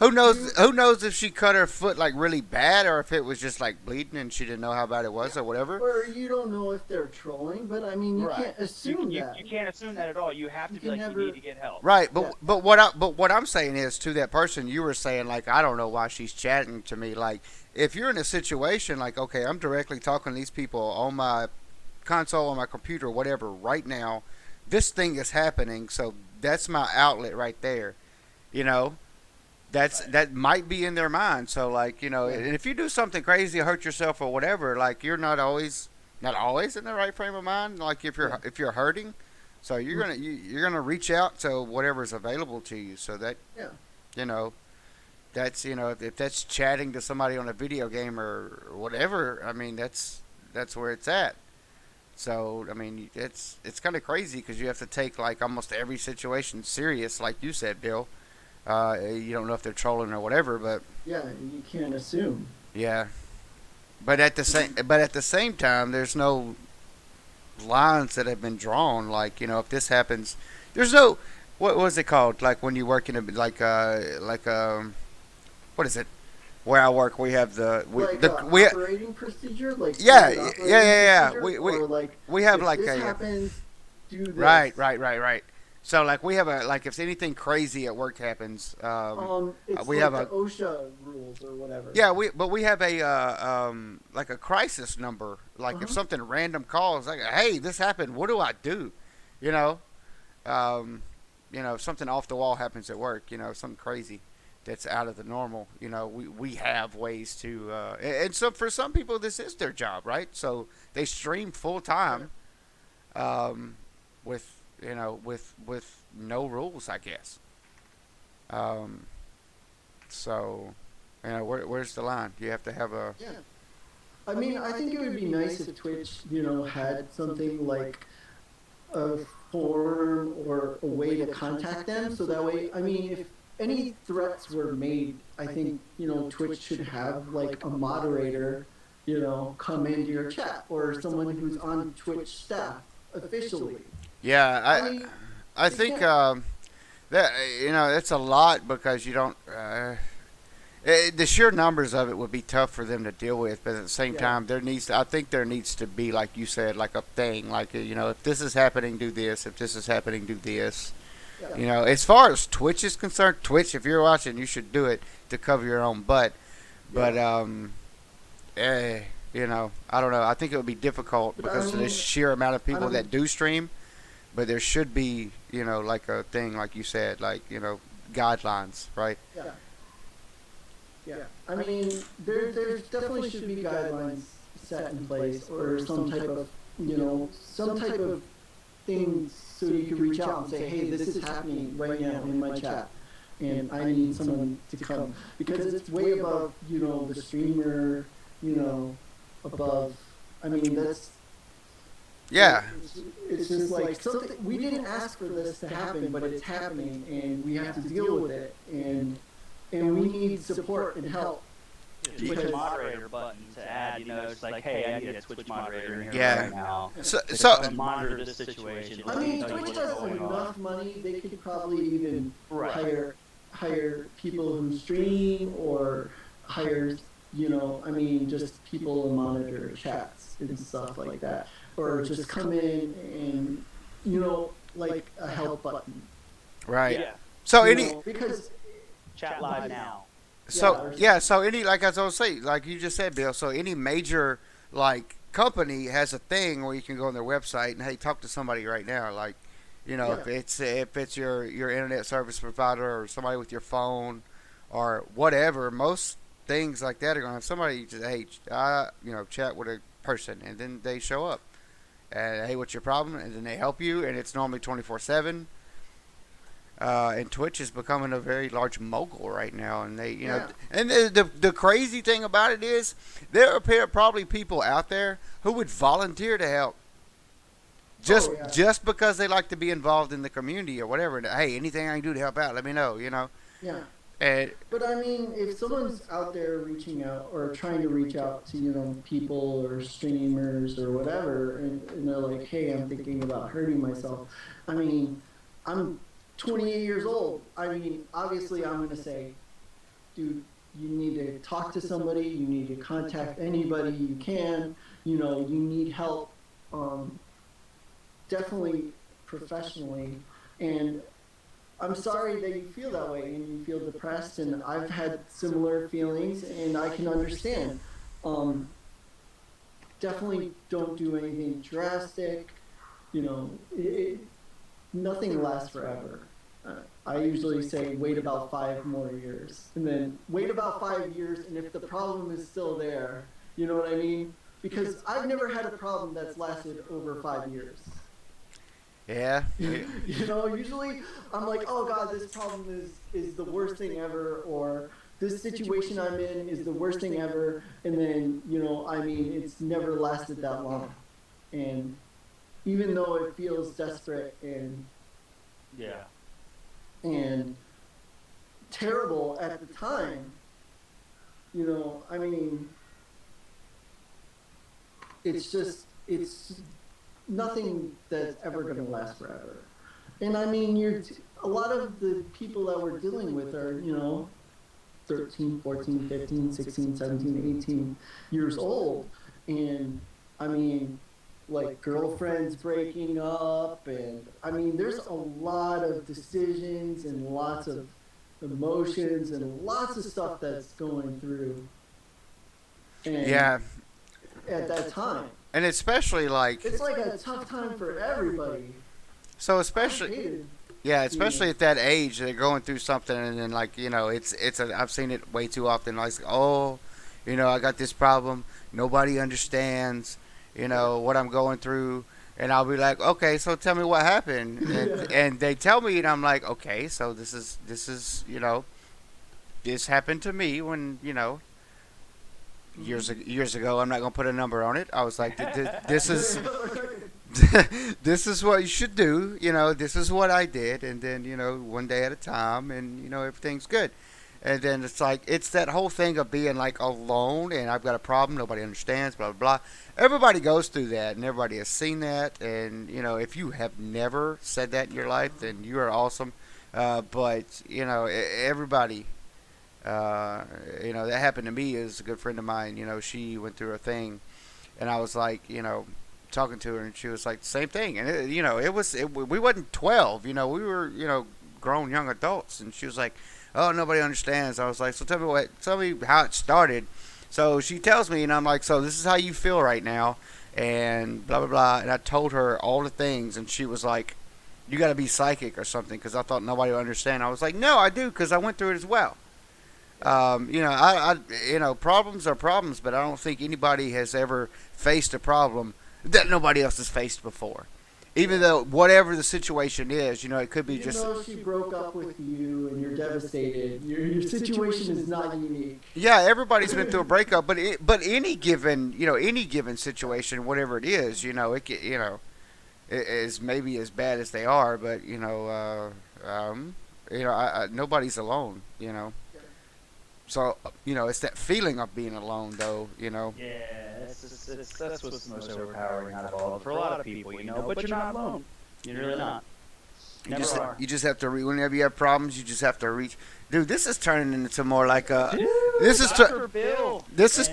who knows if she cut her foot like really bad, or if it was just like bleeding and she didn't know how bad it was, or whatever. or you don't know if they're trolling, but I mean, you Right. can't assume You that. can't assume that at all. You have to be like, never- you need to get help. Right, but Yeah. but what I'm saying is to that person, you were saying like, I don't know why she's chatting to me. Like, if you're in a situation like, okay, I'm directly talking to these people on my console, on my computer, whatever, right now, this thing is happening, so that's my outlet right there. That might be in their mind. So like, and if you do something crazy or hurt yourself or whatever, like you're not always in the right frame of mind. Like if you're hurting, so you're gonna reach out to whatever's available to you. So that that's if that's chatting to somebody on a video game or whatever. I mean that's where it's at. So I mean it's kind of crazy because you have to take like almost every situation serious, like you said, Bill. You don't know if they're trolling or whatever, but Yeah, you can't assume. yeah. But at the same time, there's no lines that have been drawn. Like if this happens, there's no what was it called? Like when you work in a what is it? Where I work, we have Operating procedure, like Yeah, standard operating yeah. procedure, We or like we have if like this a happens, do this. right. So like we have if anything crazy at work happens, It's we like have the a- OSHA rules or whatever. yeah, we have a like a crisis number. Like if Uh-huh. something random calls, like, hey, this happened. What do I do? If something off the wall happens at work, something crazy that's out of the normal. We have ways to. And so for some people, this is their job, right? So they stream full time, with with no rules, I guess. Um, so, where's the line? You have to have a Yeah. I mean, I think it would be nice if Twitch, had something like a forum or a way to contact them. So that way, I mean, if any threats were made, I think, Twitch should have like a moderator, come into your chat or someone who's on Twitch staff officially. yeah. I mean, I they think can't. that it's a lot because you don't. The sheer numbers of it would be tough for them to deal with, but at the same Yeah. time, I think there needs to be, like you said, like a thing, like if this is happening, do this. If this is happening, do this. Yeah. As far as Twitch is concerned, Twitch, if you're watching, you should do it to cover your own butt. But I don't know. I think it would be difficult But I because of the mean, sheer amount of people I that don't- do stream. But there should be, like a thing, like you said, like guidelines, right? Yeah. Yeah. I mean, there definitely should be guidelines set in place or some type of, thing so you can reach out and say, hey, this is happening right now in my chat. And I need someone to come. Because it's way above, the streamer, above. I mean, that's. Yeah. It's just like something. We didn't ask for this to happen, but it's happening, and we have to deal with it. And we need support and help. Just push moderator button to add, it's like, hey, I need a Twitch moderator in here Yeah. right now. So To monitor this situation. I mean, Twitch has enough money. They could probably even Right. hire people who stream or hire, just people to monitor chats and stuff like that, or just come in and, like a help button. right. Yeah. So Because Chat live now. So any, like as I was saying, like you just said, Bill. So any major like company has a thing where you can go on their website and hey, talk to somebody right now. Like, if it's your internet service provider or somebody with your phone or whatever, most things like that are gonna have somebody just hey, chat with a person, and then they show up and hey, what's your problem? And then they help you, and it's normally 24/7. And Twitch is becoming a very large mogul right now, and they, and the crazy thing about it is there are probably people out there who would volunteer to help, just because they like to be involved in the community or whatever. And, hey, anything I can do to help out, let me know. Yeah. And But I mean, if someone's out there reaching out or trying to reach out to, people or streamers or whatever, and they're like, hey, I'm thinking about hurting myself. I mean, I'm 28 years old. I mean, obviously I'm going to say, dude, you need to talk to somebody. You need to contact anybody you can. You need help. Definitely professionally. And I'm sorry that you feel that way and you feel depressed, and I've had similar feelings, and I can understand. Definitely don't do anything drastic. Nothing lasts forever. I usually say wait about 5 more years, and then wait about 5 years, and if the problem is still there, you know what I mean? Because I've never had a problem that's lasted over 5 years. yeah, Usually I'm like, oh God, this problem is the worst thing ever, or this situation I'm in is the worst thing ever, and then, it's never lasted that long. And even though it feels desperate and terrible at the time, it's nothing that's ever going to last forever. And I mean, a lot of the people that we're dealing with are, 13, 14, 15, 16, 17, 18 years old. And I mean, like girlfriends breaking up, and I mean, there's a lot of decisions and lots of emotions and lots of stuff that's going through. And yeah, at that time, and especially like it's like a tough time for everybody. so I especially. hated Yeah, especially at that age, they're going through something, and then I've seen it way too often. Like, oh, I got this problem. Nobody understands, what I'm going through. And I'll be like, okay, so tell me what happened, and they tell me, and I'm like, okay, so this is this happened to me when years ago. I'm not gonna put a number on it. I was like, this is this is what you should do. This is what I did, and then one day at a time, and everything's good. And then it's like it's that whole thing of being like alone, and I've got a problem, nobody understands, blah blah blah. Everybody goes through that, and everybody has seen that. And if you have never said that in your life, then you are awesome. But everybody, that happened to me. Is a good friend of mine. She went through a thing, and I was like, talking to her, and she was like the same thing. And we wasn't 12. We were grown young adults, and she was like, oh, nobody understands. I was like, so tell me how it started. So she tells me, and I'm like, so this is how you feel right now, and blah blah blah. And I told her all the things, and she was like, you got to be psychic or something, because I thought nobody would understand. I was like, no, I do, because I went through it as well. Problems are problems, but I don't think anybody has ever faced a problem that nobody else has faced before. Even though whatever the situation is, it could be Even just. though she broke up with you and you're devastated, your situation is not unique. Yeah, everybody's been through a breakup, but any given situation, whatever it is, it is maybe as bad as they are, but nobody's alone, So it's that feeling of being alone, though, Yeah, that's what's most overpowering out of all. For a lot of people, but you're not alone. You're really not. Never are. You just have to whenever you have problems, you just have to reach. Dude, this is turning into more like a. Dude, this is Dr. Bill. this is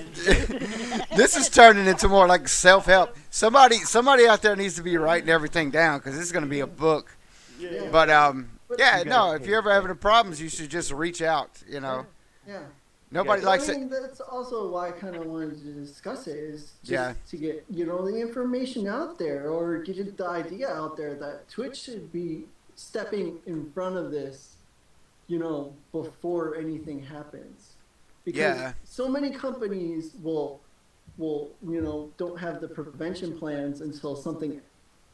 this is turning into more like self-help. Somebody out there needs to be writing everything down, because this is going to be a book. Yeah. But You no, if you're ever having problems, you should just reach out. Yeah. Nobody Yeah, likes I it. mean, that's also why I kind of wanted to discuss it, is just Yeah. to get the information out there, or get the idea out there that Twitch should be stepping in front of this, before anything happens, because Yeah. so many companies will don't have the prevention plans until something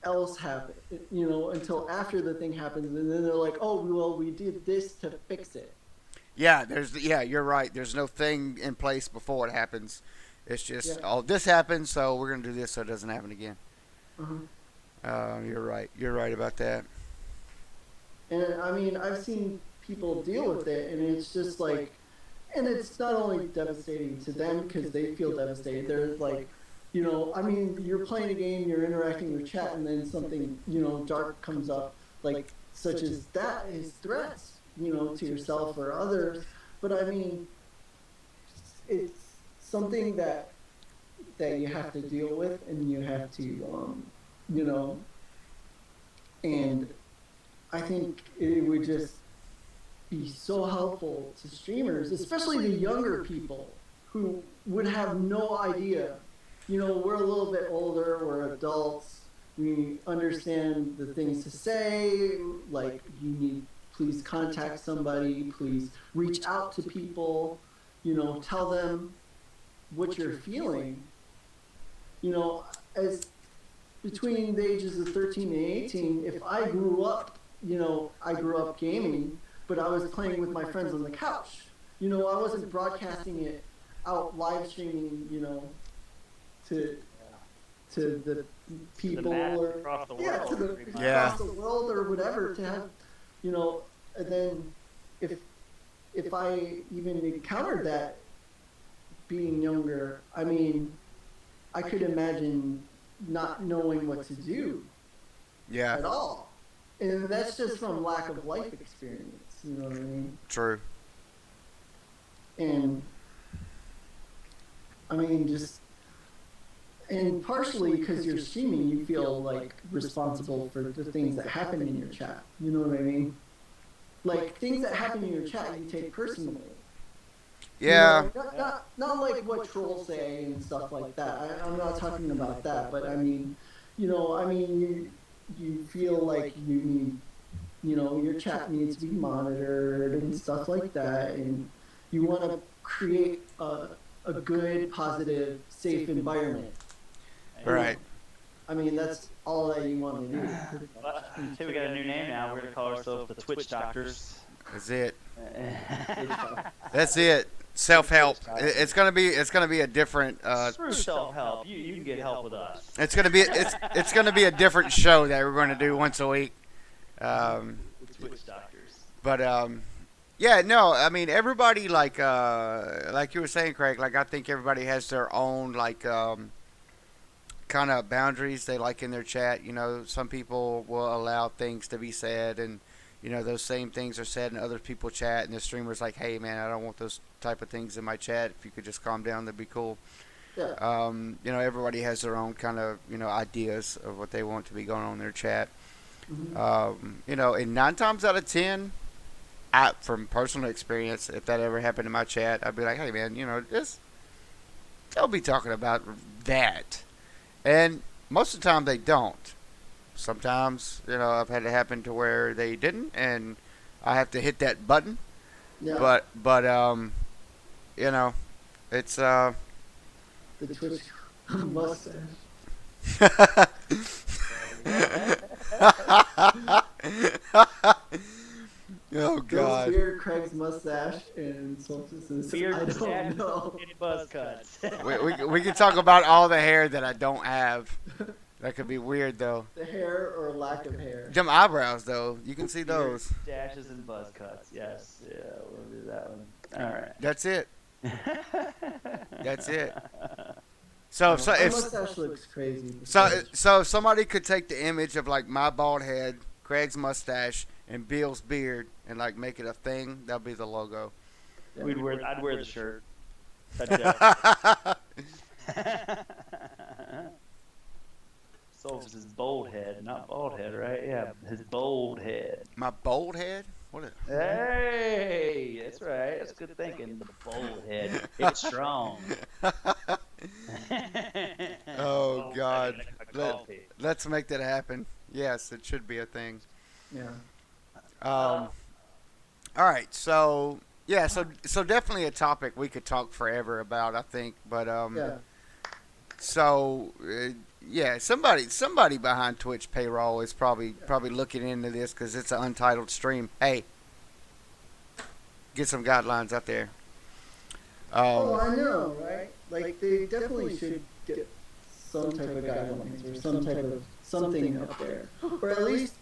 else happens, until after the thing happens, and then they're like, oh well, we did this to fix it. Yeah, you're right. There's no thing in place before it happens. It's just, oh, this happened, so we're gonna do this so it doesn't happen again. You're right. You're right about that. And I mean, I've seen people deal with it, and it's just like, and it's not only devastating to them because they feel devastated. They're like, I mean, you're playing a game, you're interacting with chat, and then something, dark comes up, like such as that is threats, to yourself or others. But I mean, it's something that you have to deal with, and you have to, and I think it would just be so helpful to streamers, especially the younger people who would have no idea. We're a little bit older, we're adults, we understand the things to say, like, please contact somebody, please reach out to people, tell them what you're feeling. As between the ages of 13 and 18, if I grew up, I grew up gaming, but I was playing with my friends on the couch. I wasn't broadcasting it out, live streaming, to the people, or across the world. yeah, to the across the world or whatever, to have, and then if I even encountered that being younger, I mean, I could imagine not knowing what to do Yeah. at all. And that's just from lack of life experience, you know what I mean? True. And I mean, and partially because you're streaming, you feel like responsible for the things that happen in your chat. You know what I mean? Like, things that happen in your chat, you take personally. Yeah. Not like what trolls say and stuff like that. I'm not talking about that, but I mean, you feel like you need, your chat needs to be monitored and stuff like that, and you want to create a good, positive, safe environment. Right. I mean, that's all that you want to do. Hey, we got a new name now. We're gonna call ourselves the Twitch Doctors. That's it. Twitch Doctors. That's it. Self help. It's gonna be a different. Screw self-help. You can get help with us. It's gonna be a different show that we're going to do once a week. The Twitch Doctors. But yeah, no, I mean everybody like you were saying, Craig. Like I think everybody has their own like kind of boundaries they like in their chat. You know, some people will allow things to be said, and you know those same things are said in other people's chat, and the streamer's like, hey man, I don't want those type of things in my chat. If you could just calm down, that'd be cool. Yeah. You know, everybody has their own kind of ideas of what they want to be going on in their chat. You know, and 9 times out of 10, from personal experience, if that ever happened in my chat, I'd be like, hey man, you know, just don't be talking about that. And most of the time they don't. Sometimes, you know, I've had it happen to where they didn't, and I have to hit that button. Yeah. But you know, it's The Twitch mustache. Oh God. Beard, Craig's mustache, and solstices. Beard, I mustache, don't know. and buzz cuts. We can talk about all the hair that I don't have. That could be weird though. The hair or lack of hair. Them eyebrows though, you can see those. Dashes and buzz cuts. Yes. Yeah, we'll do that one. All right. That's it. That's it. So My if mustache looks crazy. so if somebody could take the image of like my bald head, Craig's mustache, and Bill's beard, and like make it a thing, that'd be the logo. I'd wear the shirt. So it's his bold head, not bald head, right? Yeah, his bold head. My bold head? What? Hey, that's right. That's good thinking. The bold head. It's strong. Oh God. Like coffee. Let's make that happen. Yes, it should be a thing. Yeah. All right, so yeah, so definitely a topic we could talk forever about, I think. But Yeah. so yeah, somebody behind Twitch payroll is probably looking into this because it's an untitled stream. Hey, get some guidelines out there. Oh, I know, right? Like they definitely should get some type of guidelines or some type of something up there, or at least,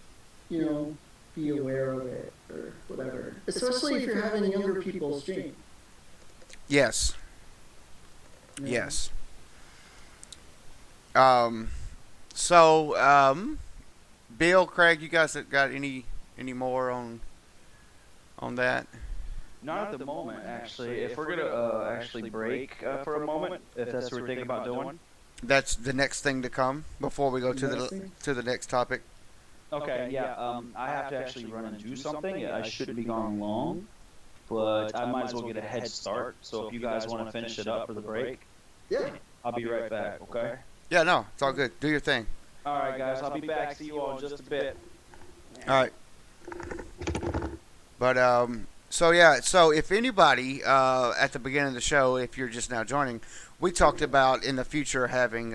you know, be aware of it or whatever. Especially if you're having younger people stream. Yes. you know? Yes. Bill, Craig, you guys got any more on that? Not at the moment, actually. If we're gonna actually break for a moment, if that's what we're thinking about doing. That's the next thing to come before we go to Next the thing? to the next topic. Okay, yeah. I have to actually run and do something. I shouldn't be gone long, but I might as well get a head start. So if you guys want to finish it up for the break, Yeah. I'll be right back. Okay. Yeah, no, it's all good. Do your thing. All right, guys. I'll be back. See you all in just a bit. All right. But so yeah, so if anybody at the beginning of the show, if you're just now joining, we talked about in the future having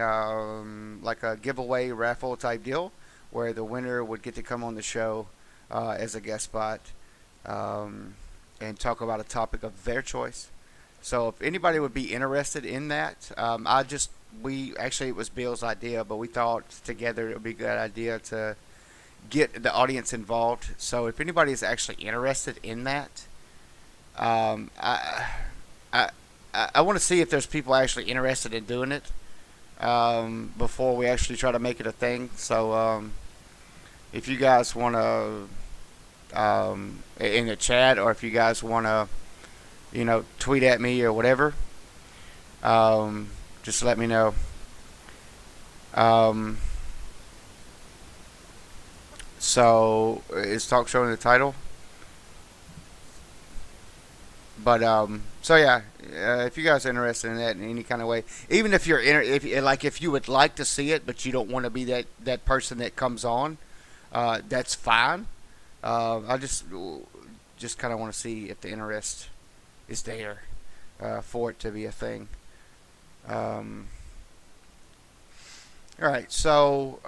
like a giveaway raffle type deal where the winner would get to come on the show as a guest spot and talk about a topic of their choice. So if anybody would be interested in that, it was Bill's idea, but we thought together it would be a good idea to get the audience involved. So if anybody is actually interested in that, I want to see if there's people actually interested in doing it before we actually try to make it a thing. So if you guys want to in the chat, or if you guys want to, tweet at me or whatever, just let me know. So is talk show in the title? But so yeah, if you guys are interested in that in any kind of way, even if you're if you would like to see it, but you don't want to be that person that comes on, that's fine. I just kind of want to see if the interest is there for it to be a thing. All right, so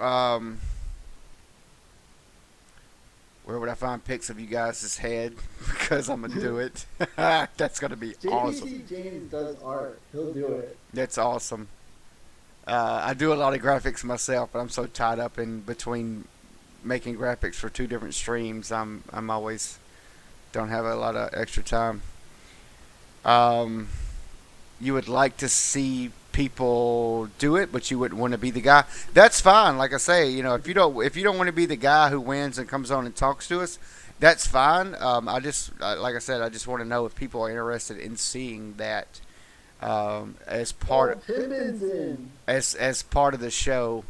where would I find pics of you guys' head? Because I'm gonna do it. That's gonna be awesome. JBC James does art. He'll do it. That's awesome. I do a lot of graphics myself, but I'm so tied up in between making graphics for two different streams. I'm always don't have a lot of extra time. You would like to see people do it, but you wouldn't want to be the guy. That's fine. Like I say, if you don't want to be the guy who wins and comes on and talks to us, that's fine. I just like I said, I just want to know if people are interested in seeing that as part Pittman's in. as part of the show,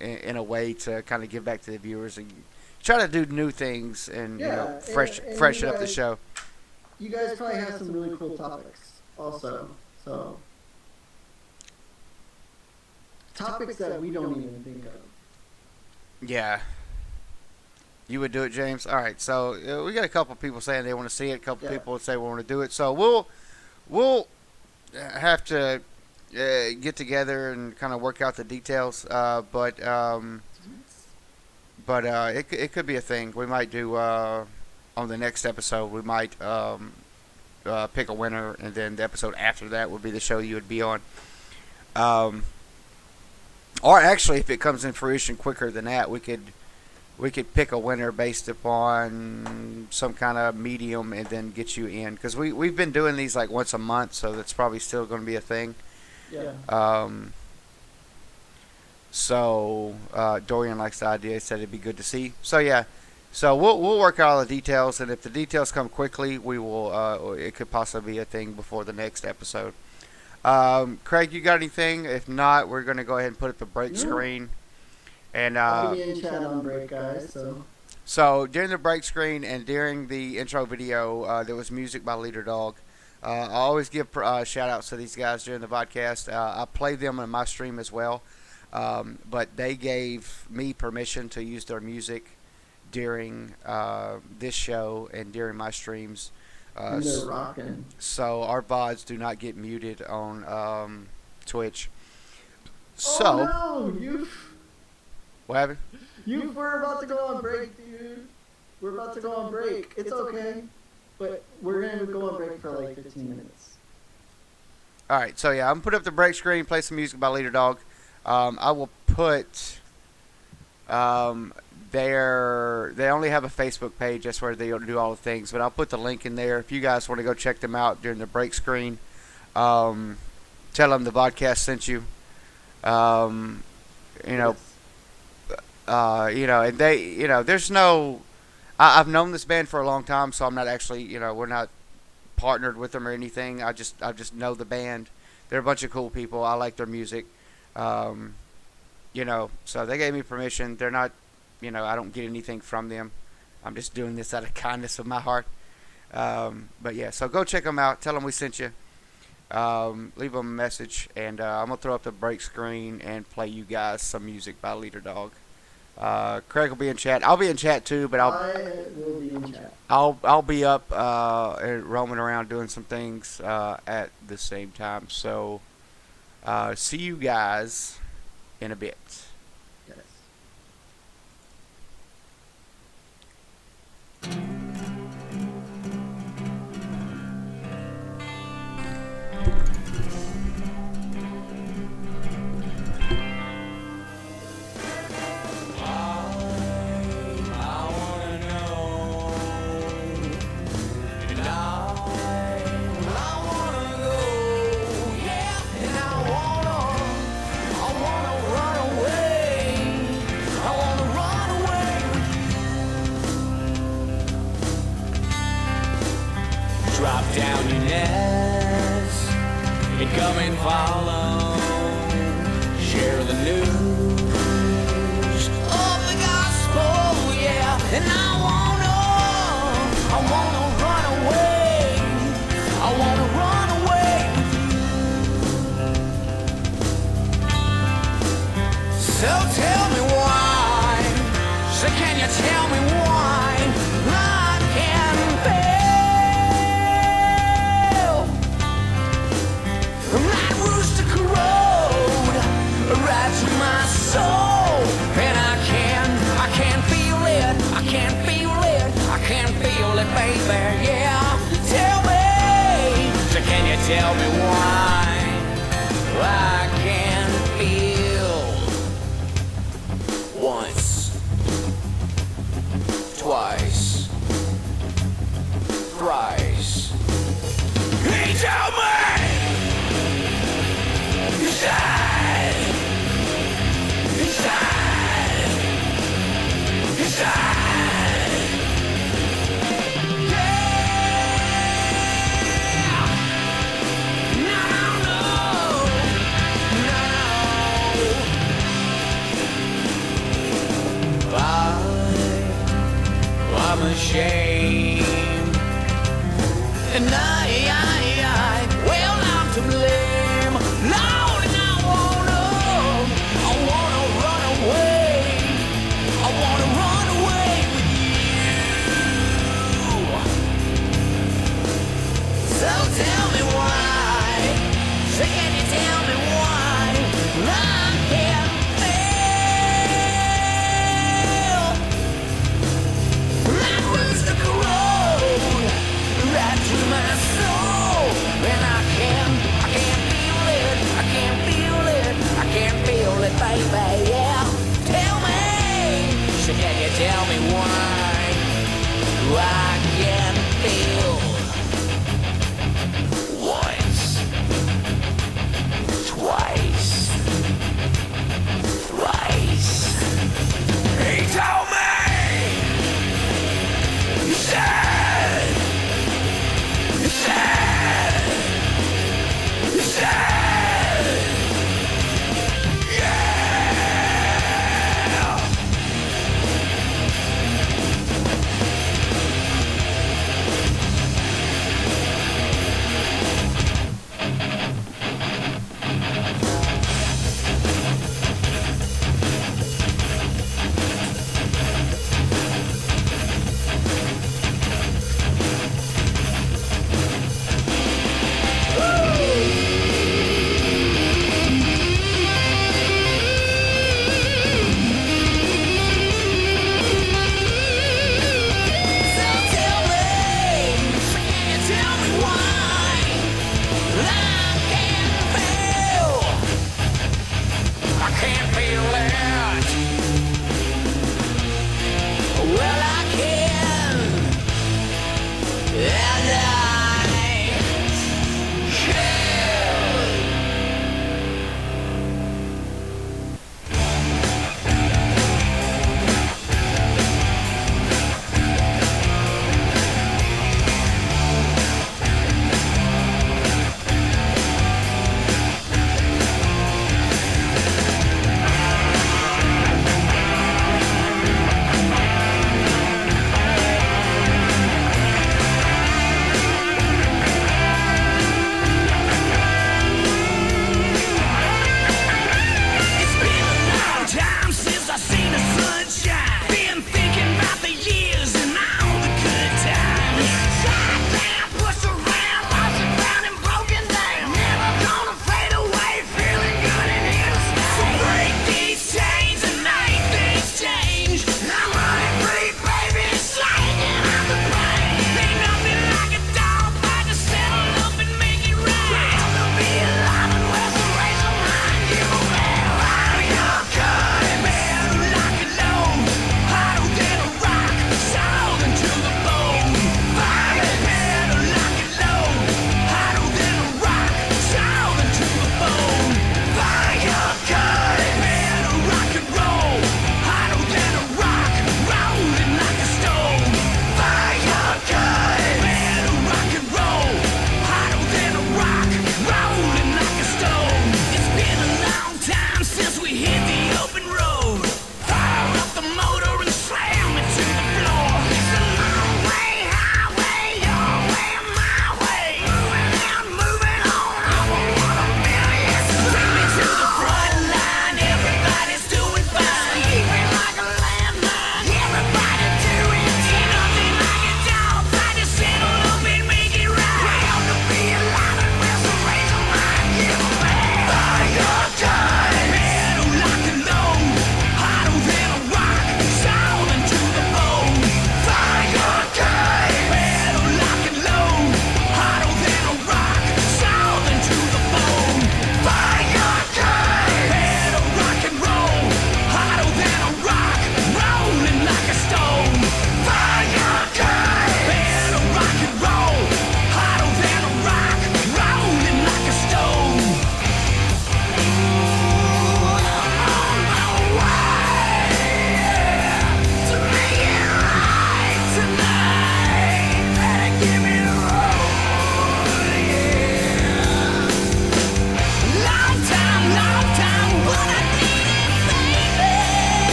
in a way to kind of give back to the viewers and try to do new things and Yeah, freshen you up the guys- show. You guys probably have some really cool topics also. So topics that we don't even think of. Yeah. You would do it, James? All right. So we got a couple people saying they want to see it. A couple Yeah. people say we want to do it. So we'll have to get together and kind of work out the details. But it could be a thing. We might do on the next episode. We might pick a winner, and then the episode after that would be the show you would be on. Or actually, if it comes in fruition quicker than that, we could pick a winner based upon some kind of medium and then get you in. Because we've been doing these like once a month, so that's probably still going to be a thing. Yeah. So Dorian likes the idea. He said it'd be good to see. So yeah. So we'll work out all the details, and if the details come quickly, we will. It could possibly be a thing before the next episode. Craig, you got anything? If not, we're going to go ahead and put up the break No. screen. And I'll be in chat on break, guys. so during the break screen and during the intro video, there was music by Leader Dog. I always give shout outs to these guys during the podcast. I play them in my stream as well, but they gave me permission to use their music during this show and during my streams. And they're rocking. So our VODs do not get muted on Twitch. So Oh no, what happened? we're about to go on break, dude. We're about to go on break. It's okay, but we're gonna go on break for like 15 minutes. All right, so yeah, I'm gonna put up the break screen, play some music by Leader Dog. I will put they only have a Facebook page. That's where they do all the things. But I'll put the link in there if you guys want to go check them out during the break screen. Tell them the podcast sent you. And they, there's no. I've known this band for a long time, so I'm not actually, we're not partnered with them or anything. I just know the band. They're a bunch of cool people. I like their music. So they gave me permission. They're not, I don't get anything from them. I'm just doing this out of kindness of my heart. But yeah, so go check them out. Tell them we sent you. Leave them a message, and I'm gonna throw up the break screen and play you guys some music by Leader Dog. Craig will be in chat. I'll be in chat too, but I will be in chat. I'll be up and roaming around doing some things at the same time. So see you guys in a bit. Yes. Drop down your nest and come and follow. Share the news of the gospel, yeah. And I wanna run away. I wanna run away with you. So tell me why. So can you tell me why I can't fail? That rooster crowed right to my soul. baby, yeah. Tell me, so can you tell me why I can feel once, twice, thrice? Hey, tell me, inside, inside, inside. I'm ashamed, and well, I'm to blame. Lord, and I wanna run away. I wanna run away with you. So tell me why. So can you tell me why I can't feel that rooster crow right to my soul, and I can't feel it. I can't feel it. I can't feel it, baby. Yeah, tell me. So can you tell me why I can't feel once, twice, thrice? Hey, tell me. You said, you said, you said, yeah.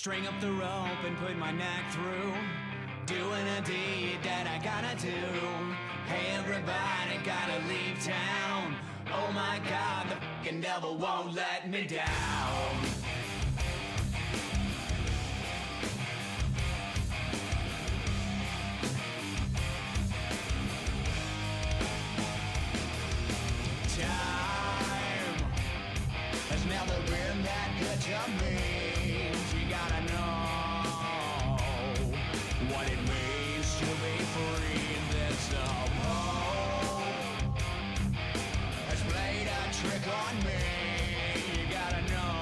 String up the rope and put my neck through. Doing a deed that I gotta do. Hey everybody, gotta leave town. Oh my God, the fucking devil won't let me down. Time has never been that good to me. You gotta know what it means to be free. This hope has played a trick on me. You gotta know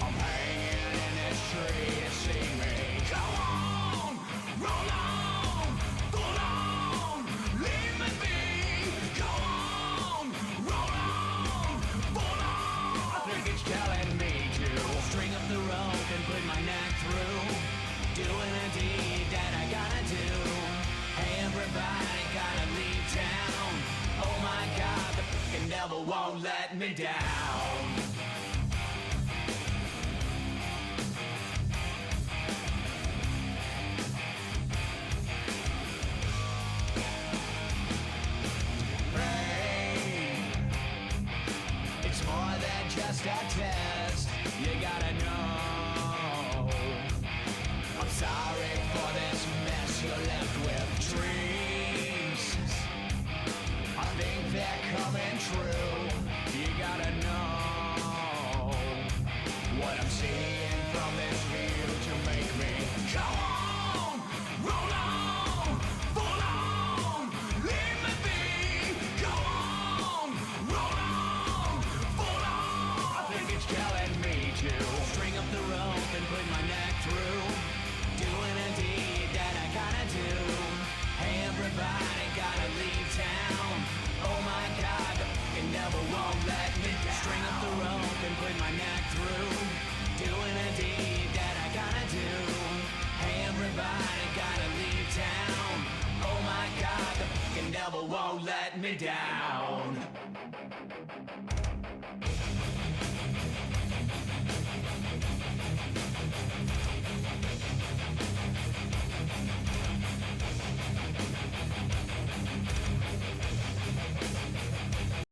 I'm hanging in this tree to see me. Go on, roll on, pull on, leave me be. Go on, roll on, pull on. I think it's telling me to string up the rope and put my neck through. Doing a deed that I gotta do. Hey everybody, gotta leave town. Oh my God, the fucking devil won't let me down. Pain, it's more than just a test. You gotta know I'm sorry for this mess you're left with. Dreams, I think they're coming true. You gotta know what I'm seeing from this view to make me go on, roll on, pull on, leave me be. Go on, roll on, pull on. I think it's telling me to string up the rope and put my neck through. Doing a deed that I gotta do. Hey everybody, gotta leave town. Oh my God, the fucking devil won't let me down. String up the rope and put my neck through. Doing a deed that I gotta do. Hey everybody, gotta leave town. Oh my God, the fucking devil won't let me down.